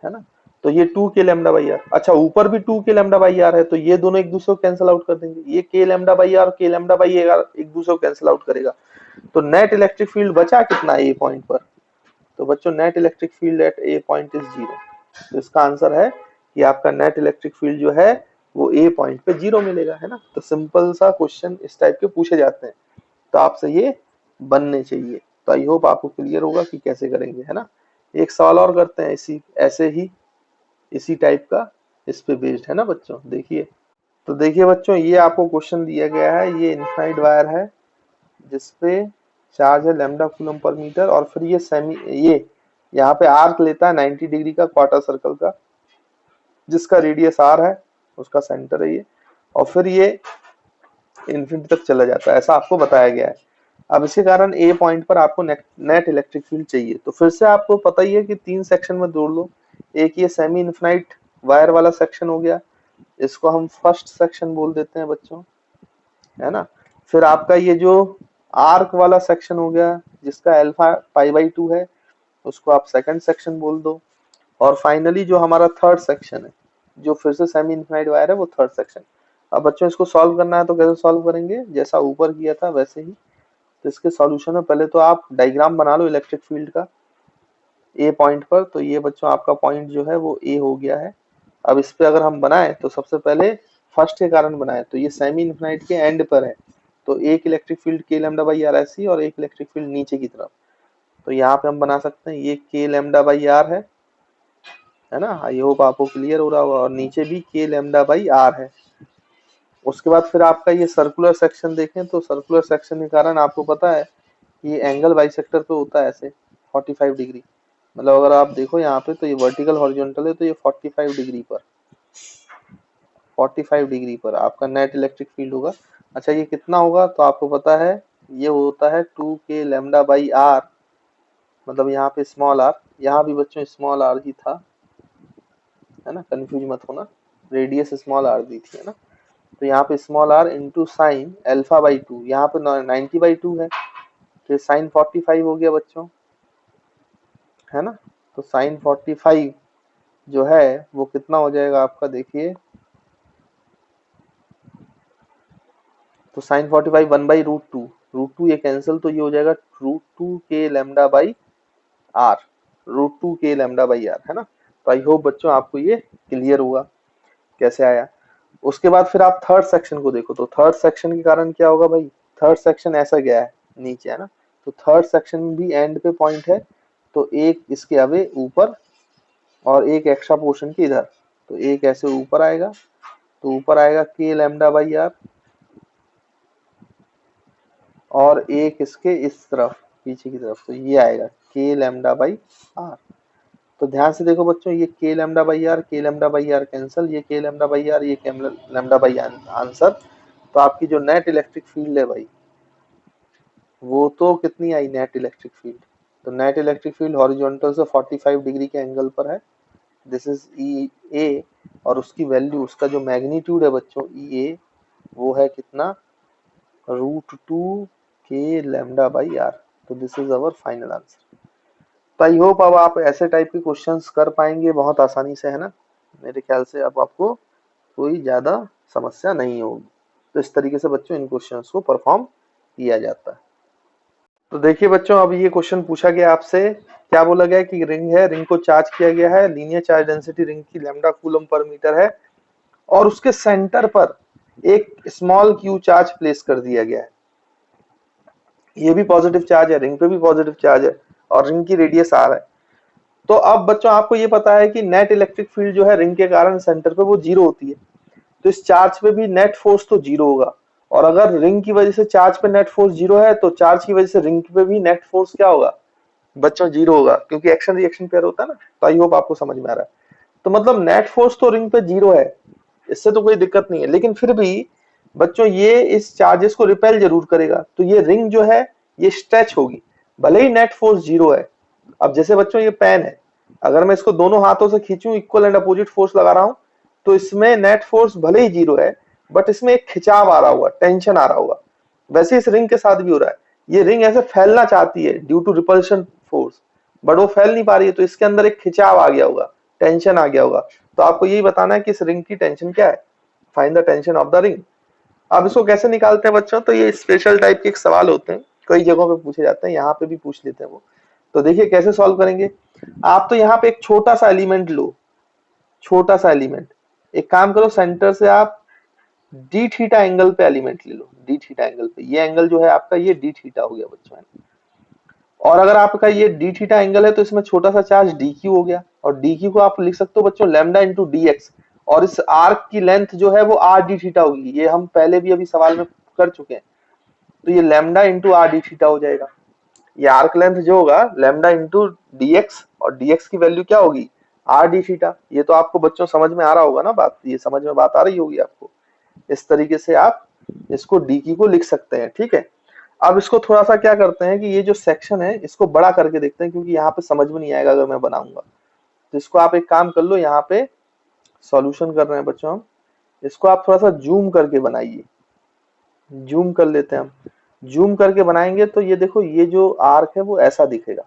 है ना। तो ये 2 के लैम्डा बाई आर, अच्छा ऊपर भी 2 के लैम्डा बाई आर है, तो ये दोनों एक दूसरे को कैंसिल आउट कर देंगे, ये के lambda by r k lambda by are एक दूसरे को कैंसिल आउट करेगा, तो नेट इलेक्ट्रिक फील्ड बचा कितना ए पॉइंट पर, तो बच्चों net electric field eight A point is 0। तो इसका आंसर है कि आपका नेट इलेक्ट्रिक फील्ड जो है वो ए पॉइंट पे 0 मिलेगा, है ना। तो सिंपल सा क्वेश्चन इस टाइप के पूछे जाते हैं, तो आपसे ये बनने चाहिए। तो आई होप आपको क्लियर होगा कि कैसे करेंगे, है ना। एक सवाल और करते हैं इसी ऐसे ही इसी टाइप का, इस पे बेस्ड, है ना बच्चों। देखिए, तो देखिए बच्चों ये आपको क्वेश्चन दिया गया है, ये इनफाइनाइट वायर है जिसपे चार्ज है लैम्डा कूलम पर मीटर, और फिर ये यहाँ पे आर्क लेता है 90 डिग्री का क्वार्टर सर्कल का, जिसका रेडियस आर है, उसका सेंटर है ये, और फिर ये इन्फिनिटी तक चला जाता है, ऐसा आपको बताया गया है। अब इसके कारण ए पॉइंट पर आपको नेट इलेक्ट्रिक फील्ड चाहिए, तो फिर से आपको पता ही है कि 3 सेक्शन में तोड़ लो। एक ये सेमी इनफिनाइट वायर वाला सेक्शन हो गया, इसको हम फर्स्ट सेक्शन बोल देते हैं बच्चों, है ना। फिर आपका ये जो आर्क वाला सेक्शन हो गया जिसका अल्फा पाई बाई 2 है, उसको आप सेकंड सेक्शन बोल दो। और फाइनली जो हमारा थर्ड सेक्शन है जो फिर से सेमी इनफिनाइट वायर है, वो थर्ड सेक्शन। अब बच्चों इसको सॉल्व करना है तो कैसे सॉल्व करेंगे, जैसा ऊपर किया था वैसे ही। तो इसके सॉल्यूशन में पहले तो आप डायग्राम बना लो इलेक्ट्रिक फील्ड का ए पॉइंट पर। तो ये बच्चों आपका पॉइंट जो है वो ए हो गया है। अब इस पे अगर हम बनाए तो सबसे पहले फर्स्ट के कारण बनाए, तो ये सेमी इनफिनाइट के एंड पर है, तो एक इलेक्ट्रिक फील्ड के लैम्डा बाई आर ऐसी और एक इलेक्ट्रिक फील्ड नीचे की तरफ। तो यहाँ पे हम बना सकते हैं ये के लैम्डा बाई आर है ना। आई होप आपको क्लियर हो रहा होगा, और नीचे भी के लैम्डा बाई आर है। उसके बाद फिर आपका ये सर्कुलर सेक्शन देखें तो सर्कुलर सेक्शन के कारण आपको पता है ये एंगल बाइसेक्टर पे होता है ऐसे 45 डिग्री, मतलब अगर आप देखो यहाँ पे तो ये वर्टिकल हॉरिजॉन्टल है, तो ये 45 डिग्री पर 45 डिग्री पर आपका नेट इलेक्ट्रिक फील्ड होगा। अच्छा ये कितना होगा, तो आपको पता है ये होता है 2k लैम्डा बाई आर, मतलब यहाँ पे स्मॉल आर, यहाँ भी बच्चों स्मॉल आर ही था, है ना, कंफ्यूज मत होना, रेडियस स्मॉल आर दी थी, है ना। तो यहाँ पे small R into sine alpha by 2, यहाँ पे 90 बाई 2 है, तो साइन 45 हो गया बच्चों, है ना। तो साइन 45 जो है वो कितना हो जाएगा आपका, देखिए तो साइन 45 1 बाई रूट टू ये कैंसिल, तो ये हो जाएगा √2 के लैम्डा बाई आर, √2 के लैम्डा बाई आर, है ना। तो आई होप बच्चों आपको ये क्लियर हुआ कैसे आया। उसके बाद फिर आप थर्ड सेक्शन को देखो, तो थर्ड सेक्शन के कारण क्या होगा भाई, थर्ड सेक्शन ऐसा गया है नीचे, है ना। तो थर्ड सेक्शन भी एंड पे पॉइंट है, तो एक इसके अवे ऊपर और एक एक्स्ट्रा पोर्शन के इधर, तो एक ऐसे ऊपर आएगा, तो ऊपर आएगा के लैम्डा बाई आर, और एक इसके इस तरफ पीछे की तरफ, तो ये आएगा के लैम्डा बाई आर। तो ध्यान से देखो बच्चों, ये के lambda by r k lambda by are cancel, ये के लैम्डा बाई आर ये के लैम्डा बाई आंसर। तो आपकी जो नेट इलेक्ट्रिक फील्ड है भाई वो तो कितनी आई नेट इलेक्ट्रिक फील्ड, तो नेट इलेक्ट्रिक फील्ड हॉरिजॉन्टल से 45 डिग्री के एंगल पर है, दिस इज ई ए, और उसकी वैल्यू उसका जो मैग्नीट्यूड है बच्चों ई ए वो है कितना, √2 के लैम्डा बाई आर। तो this is our final answer. तो आई होप अब आप ऐसे टाइप के क्वेश्चंस कर पाएंगे बहुत आसानी से, है ना। मेरे ख्याल से अब आपको कोई ज्यादा समस्या नहीं होगी। तो इस तरीके से बच्चों इन क्वेश्चंस को परफॉर्म किया जाता है। तो देखिए बच्चों, अब ये क्वेश्चन पूछा गया आपसे, क्या बोला गया कि रिंग है, रिंग को चार्ज किया गया है, लीनियर चार्ज डेंसिटी रिंग की लैम्डा कूलम पर मीटर है, और उसके सेंटर पर एक स्मॉल क्यू चार्ज प्लेस कर दिया गया है। ये भी पॉजिटिव चार्ज है, रिंग पे भी पॉजिटिव चार्ज है और रिंग की रेडियस आर है। तो अब बच्चों आपको ये पता है कि नेट इलेक्ट्रिक फील्ड जो है रिंग के कारण सेंटर पे वो जीरो होती है, तो इस चार्ज पे भी नेट फोर्स तो जीरो होगा। और अगर रिंग की वजह से चार्ज पे नेट फोर्स जीरो है तो चार्ज की वजह से रिंग पे भी नेट फोर्स क्या होगा बच्चों, जीरो होगा, क्योंकि एक्शन रिएक्शन पेयर होता है ना। तो आई होप आपको समझ में आ रहा है। तो मतलब नेट फोर्स तो रिंग पे जीरो है, इससे तो कोई दिक्कत नहीं है, लेकिन फिर भी बच्चों ये इस चार्जेस को रिपेल जरूर करेगा, तो ये रिंग जो है ये स्ट्रेच होगी, भले ही नेट फोर्स जीरो है। अब जैसे बच्चों ये पेन है, अगर मैं इसको दोनों हाथों से खींचूं, इक्वल एंड अपोजिट फोर्स लगा रहा हूं, तो इसमें नेट फोर्स भले ही जीरो है, बट इसमें एक खिंचाव आ रहा होगा, टेंशन आ रहा होगा। वैसे इस रिंग के साथ भी हो रहा है, ये रिंग ऐसे फैलना चाहती है due to repulsion force, but वो फैल नहीं पा रही है, तो इसके अंदर एक खिंचाव आ गया होगा, टेंशन आ गया होगा। तो आपको यही बताना है कि इस रिंग की टेंशन क्या है, find the tension of the ring. अब इसको कैसे निकालते हैं बच्चों, तो ये स्पेशल टाइप के एक सवाल होते हैं, कई जगहों पे पूछे जाते हैं, यहाँ पे भी पूछ लेते हैं वो। तो देखिए कैसे सॉल्व करेंगे। आप तो यहाँ पे एक छोटा सा एलिमेंट लो, छोटा सा एलिमेंट, एक काम करो, सेंटर से आप डी थीटा एंगल पे एलिमेंट ले लो, डी थीटा एंगल पे, ये एंगल जो है आपका ये डी थीटा हो गया बच्चों। और अगर आपका ये डी थीटा एंगल है तो इसमें छोटा सा चार्ज डी क्यू हो गया, और डी क्यू को आप लिख सकते हो बच्चों लैम्डा इंटू डी एक्स, और इस आर्क की लेंथ जो है वो आर डी थीटा होगी, ये हम पहले भी अभी सवाल में कर चुके हैं। तो ये lambda into R D theta हो जाएगा, ये आर्क लेंथ जो होगा लैम्डा इंटू डी एक्स, और डी एक्स की वैल्यू क्या होगी आर डी थीटा। ये तो आपको बच्चों समझ में आ रहा होगा ना बात, ये समझ में बात आ रही होगी आपको। इस तरीके से आप इसको डी क्यू को लिख सकते हैं, ठीक है। अब इसको थोड़ा सा क्या करते हैं कि ये जो सेक्शन है इसको बड़ा करके देखते हैं, क्योंकि यहाँ पे समझ में नहीं आएगा अगर मैं बनाऊंगा। तो इसको आप एक काम कर लो, यहाँ पे सॉल्यूशन कर रहे हैं बच्चों हम, इसको आप थोड़ा सा जूम करके बनाइए, जूम कर लेते हैं हम। जूम करके बनाएंगे तो ये देखो, ये जो आर्क है वो ऐसा दिखेगा,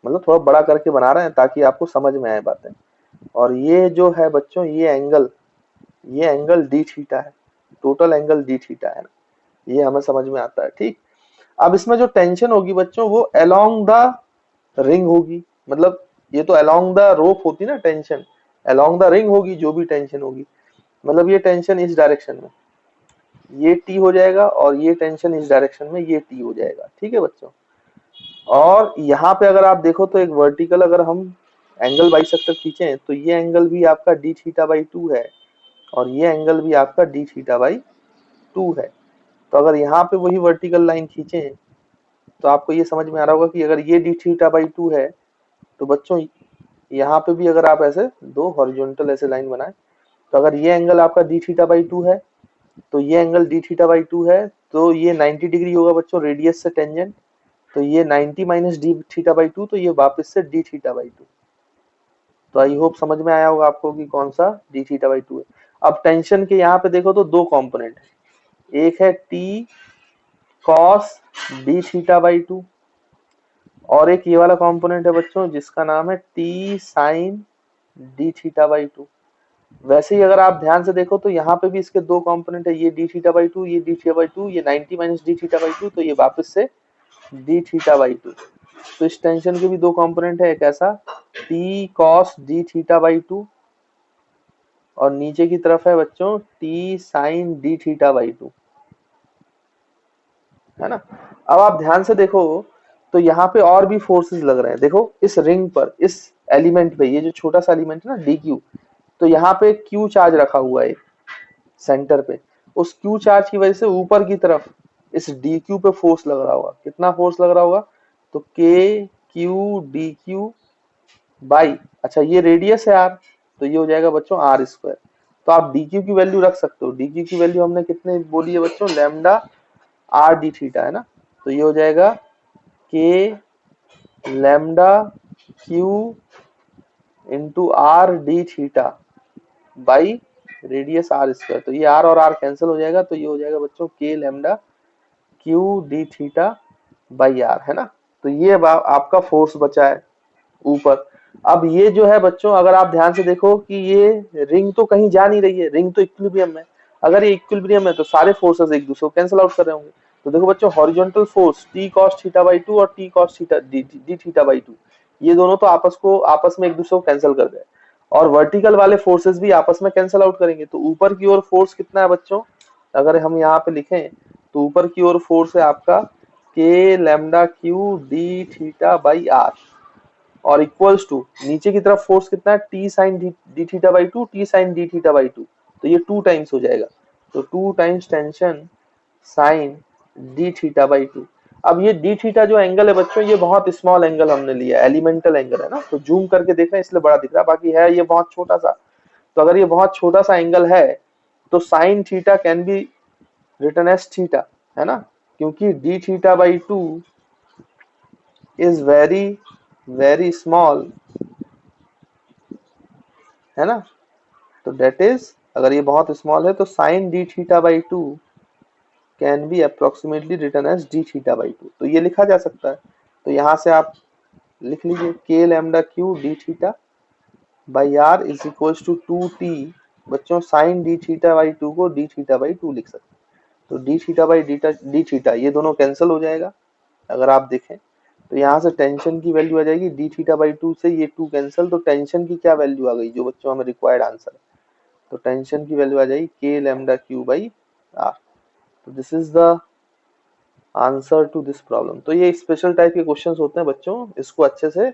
मतलब थोड़ा बड़ा करके बना रहे हैं ताकि आपको समझ में आए बातें। और ये जो है बच्चों ये एंगल डी थीटा है, टोटल एंगल डी थीटा है ना, ये हमें समझ में आता है, ठीक। अब इसमें जो टेंशन होगी बच्चों वो अलोंग द रिंग होगी, मतलब ये तो अलोंग द रोप होती ना टेंशन, अलोंग द रिंग होगी जो भी टेंशन होगी, मतलब ये टेंशन इस डायरेक्शन में ये टी हो जाएगा, और ये टेंशन इस डायरेक्शन में ये टी हो जाएगा, ठीक है बच्चों। और यहाँ पे अगर आप देखो तो एक वर्टिकल अगर हम एंगल बाइसेक्टर खींचे तो ये एंगल भी आपका डी थीटा बाई 2 है, और ये एंगल भी आपका डी थीटा बाई 2 है। तो अगर यहाँ पे वही वर्टिकल लाइन खींचे तो आपको ये समझ में आ रहा होगा कि अगर ये डी थीटा बाई 2 है तो बच्चों यहाँ पे भी अगर आप ऐसे दो हॉरिजॉन्टल ऐसे लाइन बनाए, तो अगर ये एंगल आपका डी थीटा बाई 2 है तो ये एंगल डी थीटा बाई 2 है, तो ये 90 डिग्री होगा बच्चों रेडियस से टेंजेंट, तो ये 90 माइनस डी थीटा बाई 2, तो ये वापस से डी थीटा बाई 2। तो आई होप समझ में आया होगा आपको कि कौन सा डी थीटा बाई 2 है। अब टेंशन के यहाँ पे देखो तो दो कंपोनेंट है, एक है T cos D theta by 2, और एक ये वाला कंपोनेंट है बच्चों जिसका नाम है T sine D theta by 2। वैसे ही अगर आप ध्यान से देखो तो यहाँ पे भी इसके दो कंपोनेंट है, ये डी थीटा बाई 2, ये डी थीटा बाई 2, ये 90 माइनस डी थीटा बाई 2, तो ये वापस से डी थीटा बाई 2। तो इस टेंशन के भी दो कंपोनेंट है, एक ऐसा T cos D theta by 2, और नीचे की तरफ है बच्चों T sine D theta by 2, है ना। अब आप ध्यान से देखो तो यहाँ पे और भी फोर्सेस लग रहे हैं, देखो इस रिंग पर, इस एलिमेंट पे, ये जो छोटा सा एलिमेंट है ना डी क्यू, तो यहाँ पे क्यू चार्ज रखा हुआ है सेंटर पे, उस क्यू चार्ज की वजह से ऊपर की तरफ इस डी क्यू पे फोर्स लग रहा होगा। कितना फोर्स लग रहा होगा, तो के क्यू डी क्यू बाई, अच्छा ये रेडियस है आर, तो ये हो जाएगा बच्चों आर स्क्वायर। तो आप डी क्यू की वैल्यू रख सकते हो, डी क्यू की वैल्यू हमने कितने बोली है बच्चों, लैम्डा आर डी थीटा, है ना। तो ये हो जाएगा K lambda Q into R D theta by radius R square, तो ये आर और आर कैंसिल हो जाएगा, तो ये हो जाएगा बच्चों K lambda Q D theta by R, है ना। तो ये आपका फोर्स बचा है ऊपर। अब ये जो है बच्चों अगर आप ध्यान से देखो कि ये रिंग तो कहीं जा नहीं रही है, रिंग तो इक्विलिब्रियम में, अगर ये इक्विलिब्रियम है तो सारे फोर्सेस एक दूसरे को कैंसिल आउट कर रहे होंगे। तो देखो बच्चों horizontal force T cos theta by 2 और T cos theta D theta by 2, ये दोनों तो आपस में एक दूसरे को कैंसिल कर गए, और वर्टिकल वाले फोर्सेस भी आपस में कैंसिल आउट करेंगे। तो ऊपर की ओर फोर्स कितना है बच्चों, अगर हम यहाँ पे लिखें तो ऊपर की ओर फोर्स है आपका K lambda Q D theta by R और इक्वल्स टू नीचे की तरफ फोर्स कितना है, T sine D theta by two, T sine D theta by two, तो ये 2 टाइम्स हो जाएगा, तो 2 times tension sine D theta by two. अब ये डी थीटा जो एंगल है बच्चों, ये बहुत स्मॉल एंगल हमने लिया, एलिमेंटल एंगल है ना, तो जूम करके देख रहे हैं इसलिए बड़ा दिख रहा है, बाकी है ये बहुत छोटा सा। तो अगर ये बहुत छोटा सा एंगल है तो sine theta can be written as theta, है ना, क्योंकि D theta by two is very very small, है ना, तो डेट इज, अगर ये बहुत स्मॉल है तो sine D theta by two can be approximately written as D theta by two, तो ये लिखा जा सकता है। तो यहां से आप लिख लीजिए K lambda Q D theta by R is equals to 2t, बच्चों sine D theta by two को डी थीटा बाई टू लिख सकते हैं, तो D theta by D theta ये दोनों कैंसिल हो जाएगा। अगर आप देखें तो यहाँ से टेंशन की वैल्यू आ जाएगी डी थीटा बाई टू से ये 2 कैंसिल, तो टेंशन की क्या वैल्यू आ गई जो बच्चों हमें रिक्वायर्ड आंसर है, तो टेंशन की वैल्यू आ जाएगी K lambda Q by are. तो this is the answer to this problem. तो ये स्पेशल टाइप के क्वेश्चंस होते हैं बच्चों, इसको अच्छे से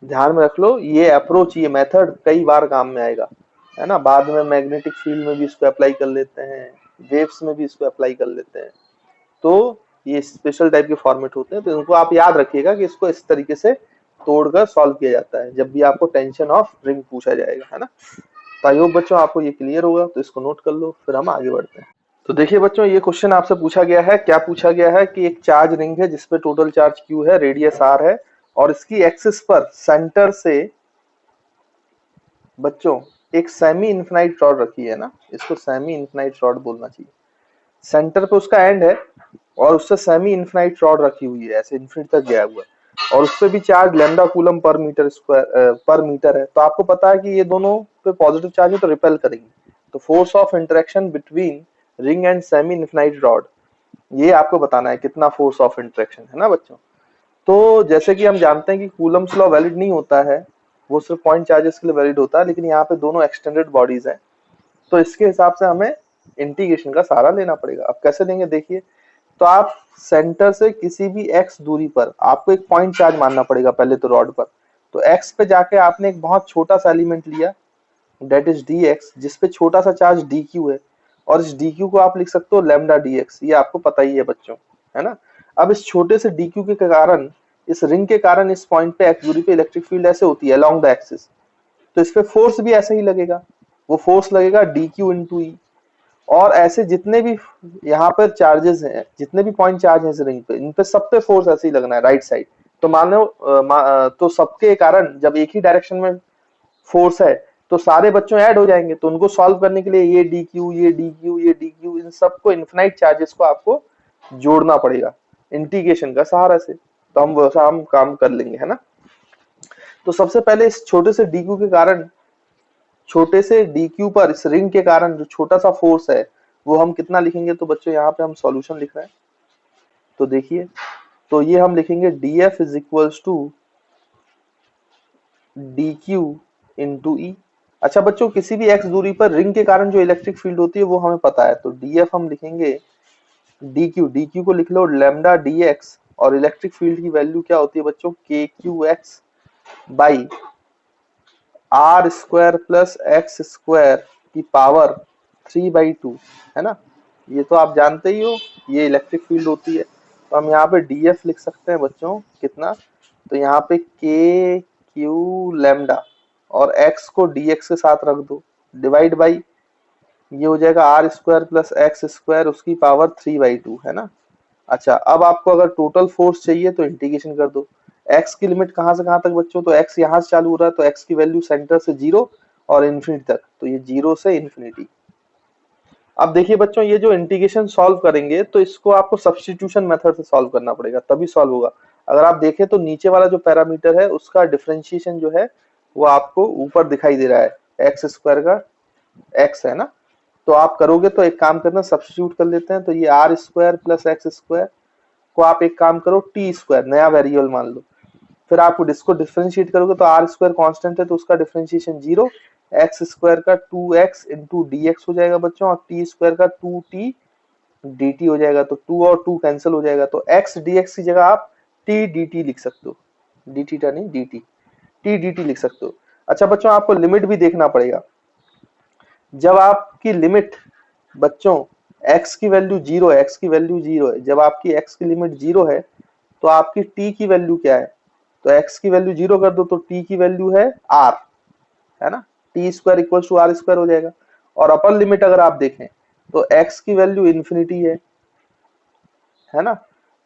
ध्यान में रख लो, ये अप्रोच ये मेथड कई बार काम में आएगा, है ना, बाद में मैग्नेटिक फील्ड में भी इसको अप्लाई कर लेते हैं, वेव्स में भी इसको अप्लाई कर लेते हैं, तो ये स्पेशल टाइप के फॉर्मेट होते हैं, तो इनको आप याद रखिएगा कि इसको इस तरीके से तोड़कर सॉल्व किया जाता है जब भी आपको टेंशन ऑफ रिंग पूछा जाएगा, है ना। तो आई होप बच्चों आपको ये क्लियर होगा, तो इसको नोट कर लो, फिर हम आगे बढ़ते हैं। तो देखिए बच्चों, ये क्वेश्चन आपसे पूछा गया है, क्या पूछा गया है कि एक चार्ज रिंग है जिसपे टोटल चार्ज Q है, रेडियस R है, और इसकी एक्सिस पर सेंटर से बच्चों एक सेमी इनफिनाइट रॉड रखी है ना, इसको सेमी इनफिनाइट रॉड बोलना चाहिए, सेंटर पे उसका एंड है और उससे सेमी इनफिनाइट रॉड रखी हुई है, ऐसे इन्फिनिट तक गया हुआ है, और उसपे भी charge lambda coulomb per meter square per meter है। तो आपको पता है कि ये दोनों पे पॉजिटिव चार्ज है तो रिपेल करेंगे, तो force of interaction between ring and semi infinite rod, ये आपको बताना है कितना फोर्स ऑफ इंटरेक्शन है ना बच्चों। तो जैसे कि हम जानते हैं कि कूलम्स लॉ वैलिड नहीं होता है, वो सिर्फ पॉइंट चार्जेस के लिए वैलिड होता है, लेकिन यहाँ पे दोनों एक्सटेंडेड बॉडीज हैं, तो इसके हिसाब से हमें इंटीग्रेशन का सहारा लेना पड़ेगा। अब कैसे लेंगे देखिए, तो आप सेंटर से किसी भी x दूरी पर आपको एक पॉइंट चार्ज मानना पड़ेगा पहले तो रॉड पर, तो x पे जाके आपने एक बहुत छोटा सा एलिमेंट लिया डेट इज dx, जिसपे छोटा सा चार्ज dq है, और इस dq को आप लिख सकते हो लैम्डा dx, ये आपको पता ही है बच्चों, है ना। अब इस छोटे से dq के कारण, इस रिंग के कारण इस पॉइंट पे x दूरी पे इलेक्ट्रिक फील्ड ऐसे होती है अलोंग द एक्सिस, तो इस पे फोर्स भी ऐसे ही लगेगा, वो फोर्स लगेगा dq इंटू ई, और ऐसे जितने भी यहाँ पर चार्जेस हैं, जितने भी पॉइंट चार्ज हैं इस रिंग पे, इन पे सब पे फोर्स ऐसे ही लगना है राइट साइड, तो मान लो तो सबके कारण जब एक ही डायरेक्शन में फोर्स है तो सारे बच्चों ऐड हो जाएंगे, तो उनको सॉल्व करने के लिए ये डी क्यू ये डी क्यू ये डी क्यू, इन सबको इन्फिनाइट चार्जेस को आपको जोड़ना पड़ेगा इंटीग्रेशन का सहारा से, तो हम वैसा हम काम कर लेंगे, है ना। तो सबसे पहले इस छोटे से डी क्यू के कारण, छोटे से dq पर इस रिंग के कारण जो छोटा सा फोर्स है वो हम कितना लिखेंगे, तो बच्चों यहाँ पे हम सॉल्यूशन लिख रहे हैं, तो देखिए, तो ये हम लिखेंगे df is equals to dq into E. अच्छा बच्चों, किसी भी x दूरी पर रिंग के कारण जो इलेक्ट्रिक फील्ड होती है वो हमें पता है, तो df हम लिखेंगे dq को लिख लो लैम्डा dx, और इलेक्ट्रिक फील्ड की वैल्यू क्या होती है बच्चों, kqx by are square plus x square की पावर 3/2, है ना, ये तो आप जानते ही हो, ये इलेक्ट्रिक फील्ड होती है, तो हम यहाँ पे df लिख सकते हैं बच्चों कितना, तो यहाँ पे k q लैम्डा और x को dx के साथ रख दो, डिवाइड बाई ये हो जाएगा r square plus x square उसकी पावर 3/2, है ना। अच्छा, अब आपको अगर टोटल फोर्स चाहिए तो इंटीग्रेशन कर दो, x की लिमिट कहां से कहां तक बच्चों, तो x यहां से चालू हो रहा है, तो x की वैल्यू सेंटर से 0 और इन्फिनिटी तक, तो ये 0 से इन्फिनिटी। अब देखिए बच्चों, ये जो इंटीग्रेशन सॉल्व करेंगे तो इसको आपको सब्स्टिट्यूशन मेथड से सॉल्व करना पड़ेगा, तभी सॉल्व होगा। अगर आप देखें तो नीचे वाला जो पैरामीटर है उसका डिफरेंशिएशन जो है वो आपको ऊपर दिखाई दे रहा है, एक्स स्क्वायर का x है ना, तो आप करोगे तो एक काम करना, सब्स्टिट्यूट कर लेते हैं, तो ये r square plus x square को आप एक काम करो टी स्क्वायर नया वेरिएबल मान लो, फिर आप इसको डिफरेंशिएट करोगे तो आर स्क्वायर कांस्टेंट है तो उसका डिफरेंशिएशन 0, एक्स स्क्वायर का 2x इंटू डी एक्स हो जाएगा बच्चों, और टी स्क्वायर का 2t dt हो जाएगा, तो 2 और 2 कैंसिल हो जाएगा, तो x dx की जगह आप t dt लिख सकते हो, d थीटा नहीं dt, t dt लिख सकते हो। अच्छा बच्चों आपको लिमिट भी देखना पड़ेगा। जब आपकी लिमिट बच्चों x की वैल्यू 0 है, x की वैल्यू 0 है, जब आपकी x की लिमिट 0 है तो आपकी t की वैल्यू क्या है, तो x की वैल्यू 0 कर दो तो t की वैल्यू है r, है ना, t square equal to r square हो जाएगा। और अपर लिमिट अगर आप देखें तो x की वैल्यू इन्फिनिटी है ना,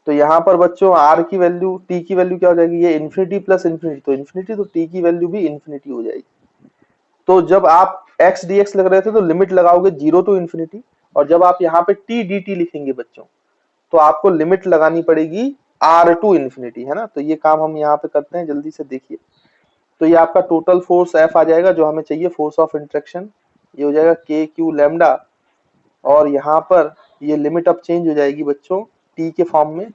तो यहाँ पर बच्चों r की वैल्यू t की वैल्यू क्या हो जाएगी, ये इन्फिनिटी प्लस इन्फिनिटी, तो इन्फिनिटी, तो t की वैल्यू भी इन्फिनिटी हो जाएगी। तो जब आप x dx लग रहे थे तो लिमिट लगाओगे 0 टू इन्फिनिटी, और जब आप यहाँ पे t dt लिखेंगे बच्चों तो आपको लिमिट लगानी पड़ेगी r टू इन्फिनिटी, है ना। तो ये काम हम यहाँ पे करते हैं, जल्दी से देखिए। तो ये आपका टोटल फोर्स F आ जाएगा जो हमें चाहिए, फोर्स ऑफ इंटरेक्शन, ये हो जाएगा के क्यू लैम्डा, और यहाँ पर ये लिमिट अब चेंज हो जाएगी बच्चों t के फॉर्म में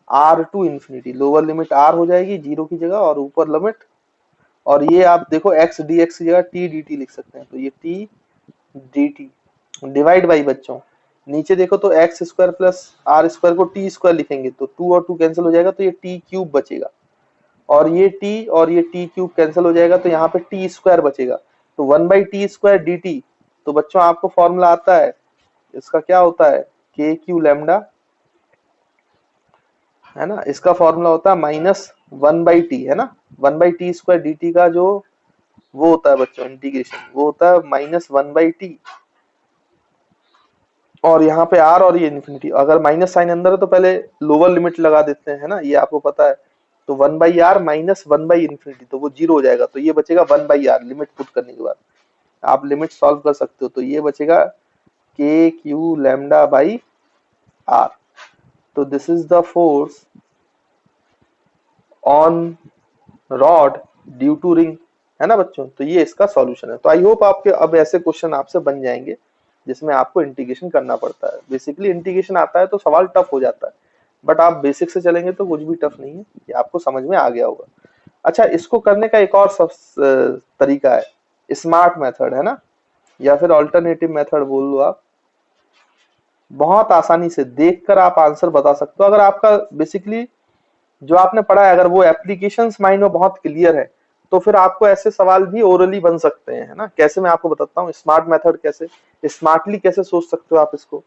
r to infinity, lower limit r हो जाएगी 0 की जगह और ऊपर लिमिट, और ये आप देखो x dx की जगह t dt लिख सकते हैं, तो ये t dt डिवाइड बाई बच्चों नीचे देखो तो x square plus r square को टी स्क्वायर लिखेंगे तो 2 और 2 कैंसिल हो जाएगा, तो ये टी क्यूब बचेगा, और ये टी और ये टी क्यूब कैंसिल हो जाएगा, तो यहाँ पे टी स्क्वायर बचेगा, तो 1/t² dt। तो बच्चों आपको फॉर्मूला आता है इसका, क्या होता है, के क्यू लैम्डा, है ना, इसका फॉर्मूला होता है -1/t, है ना, 1/t² dt का जो वो होता है बच्चों इंटीग्रेशन, वो होता है -1/t, और यहाँ पे r और ये इन्फिनिटी, अगर माइनस साइन अंदर है तो पहले लोअर लिमिट लगा देते हैं, है ना, ये आपको पता है, तो 1/r माइनस 1/इन्फिनिटी, तो वो 0 हो जाएगा, तो ये बचेगा 1/r लिमिट पुट करने के बाद। आप लिमिट सॉल्व कर सकते हो, तो ये बचेगा k q lambda by are. तो this is the force on rod due to ring, है ना बच्चों। तो ये इसका सॉल्यूशन है। तो आई होप आपके अब ऐसे क्वेश्चन आपसे बन जाएंगे जिसमें आपको इंटीग्रेशन करना पड़ता है। बेसिकली इंटीग्रेशन आता है तो सवाल टफ हो जाता है, बट आप बेसिक से चलेंगे तो कुछ भी टफ नहीं है, ये आपको समझ में आ गया होगा। अच्छा, इसको करने का एक और तरीका है, स्मार्ट मेथड, है ना, या फिर ऑल्टरनेटिव मेथड बोल लो आप। बहुत आसानी से देखकर आप आंसर बता सकते हो, अगर आपका बेसिकली जो आपने पढ़ा है अगर वो एप्लीकेशंस माइंड में बहुत क्लियर है तो फिर आपको ऐसे सवाल भी ओरली बन सकते हैं, है ना। कैसे, मैं आपको बताता हूँ स्मार्ट मेथड, कैसे स्मार्टली कैसे सोच सकते हो आप इसको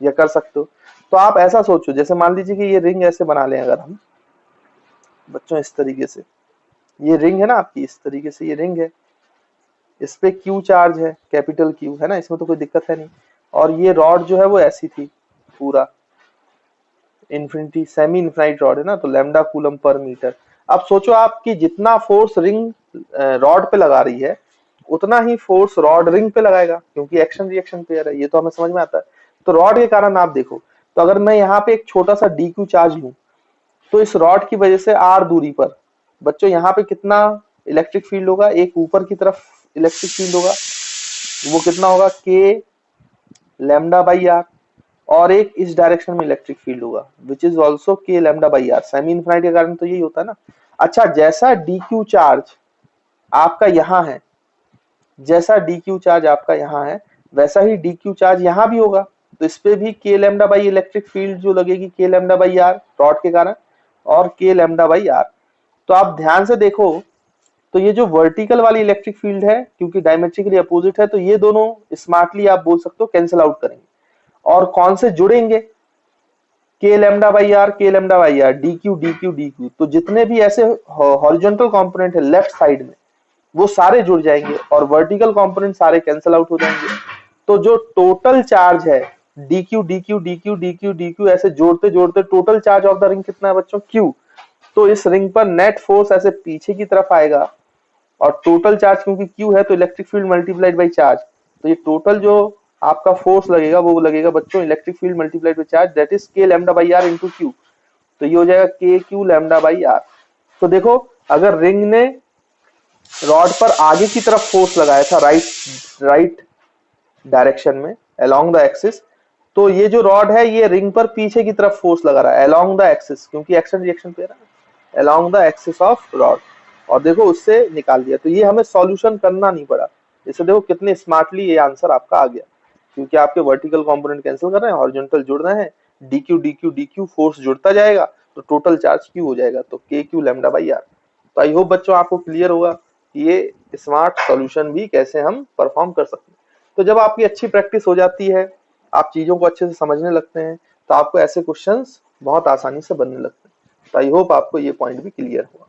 या कर सकते हो। तो आप ऐसा सोचो, जैसे मान लीजिए कि ये रिंग ऐसे बना लें अगर हम बच्चों, इस तरीके से ये रिंग है ना आपकी, इस तरीके से ये रिंग है, इस पे क्यू चार्ज है, कैपिटल क्यू, है ना, इसमें तो कोई दिक्कत है नहीं, और ये रॉड जो है वो ऐसी थी पूरा इन्फिनिटी, सेमी इनफाइनाइट रॉड है ना, तो लैम्डा कूलम पर मीटर। अब सोचो आपकी जितना फोर्स रिंग रॉड पे लगा रही है उतना ही फोर्स रॉड रिंग पे लगाएगा, क्योंकि एक्शन रिएक्शन पेयर है, ये तो हमें समझ में आता है। तो रॉड के कारण आप देखो, तो अगर मैं यहाँ पे एक छोटा सा डी क्यू चार्ज लूं तो इस रॉड की वजह से आर दूरी पर बच्चों यहाँ पे कितना इलेक्ट्रिक फील्ड होगा, एक ऊपर की तरफ इलेक्ट्रिक फील्ड होगा, वो कितना होगा, के लैम्डा बाई आर, और एक इस डायरेक्शन में इलेक्ट्रिक फील्ड होगा which is also k lambda by r. Semi infinite के कारण तो यही होता है ना। अच्छा, जैसा डी क्यू चार्ज आपका यहाँ है, जैसा डी क्यू चार्ज आपका यहाँ है वैसा ही डी क्यू चार्ज यहाँ भी होगा, तो इस पे भी के लैम्डा बाई इलेक्ट्रिक फील्ड जो लगेगी के लैम्डा बाई आर रॉड के कारण, और के लैम्डा बाई आर। तो आप ध्यान से देखो, तो ये जो वर्टिकल वाली इलेक्ट्रिक फील्ड है क्योंकि डायमेट्रिकली अपोजिट है, तो ये दोनों स्मार्टली आप बोल सकते हो कैंसिल आउट करेंगे, और कौन से जुड़ेंगे, k lambda by r, k lambda by r, d q d q d q. तो जितने भी ऐसे हॉरिजॉन्टल कंपोनेंट है लेफ्ट साइड में वो सारे जुड़ जाएंगे और वर्टिकल कंपोनेंट सारे कैंसिल आउट हो जाएंगे। तो जो टोटल चार्ज है d q d q d q d q d q ऐसे जोड़ते जोड़ते total charge of the ring कितना है बच्चों, क्यू। तो इस रिंग पर नेट फोर्स ऐसे पीछे की तरफ आएगा, और टोटल चार्ज क्योंकि क्यू है तो electric field multiplied by charge, तो ये टोटल जो आपका फोर्स लगेगा वो लगेगा बच्चों electric field multiplied by charge, that is K lambda by R into Q. तो ये हो जाएगा के क्यू लैम्डा बाई आर। तो देखो, अगर रिंग ने रॉड पर आगे की तरफ फोर्स लगाया था राइट डायरेक्शन में अलोंग द एक्सिस, तो ये जो रॉड है ये रिंग पर पीछे की तरफ फोर्स लगा रहा है अलोंग द एक्सिस, क्योंकि एक्शन रिएक्शन पे है along the axis of rod, और देखो उससे निकाल दिया। तो ये हमें सॉल्यूशन करना नहीं पड़ा, इससे देखो कितने स्मार्टली ये आंसर आपका आ गया। क्योंकि आपके वर्टिकल कंपोनेंट कैंसिल कर रहे हैं, हॉरिजॉन्टल जुड़ रहे हैं, D q d q d Q force जुड़ता जाएगा तो टोटल चार्ज क्यू हो जाएगा, तो के क्यू लैम्डा बाई आर। तो आई होप बच्चों आपको क्लियर होगा कि ये स्मार्ट सॉल्यूशन भी कैसे हम परफॉर्म कर सकते हैं। तो जब आपकी अच्छी प्रैक्टिस हो जाती है, आप चीजों को अच्छे से समझने लगते हैं, तो आपको ऐसे क्वेश्चंस बहुत आसानी से बनने लगते हैं। तो आई होप आपको ये पॉइंट भी क्लियर हुआ।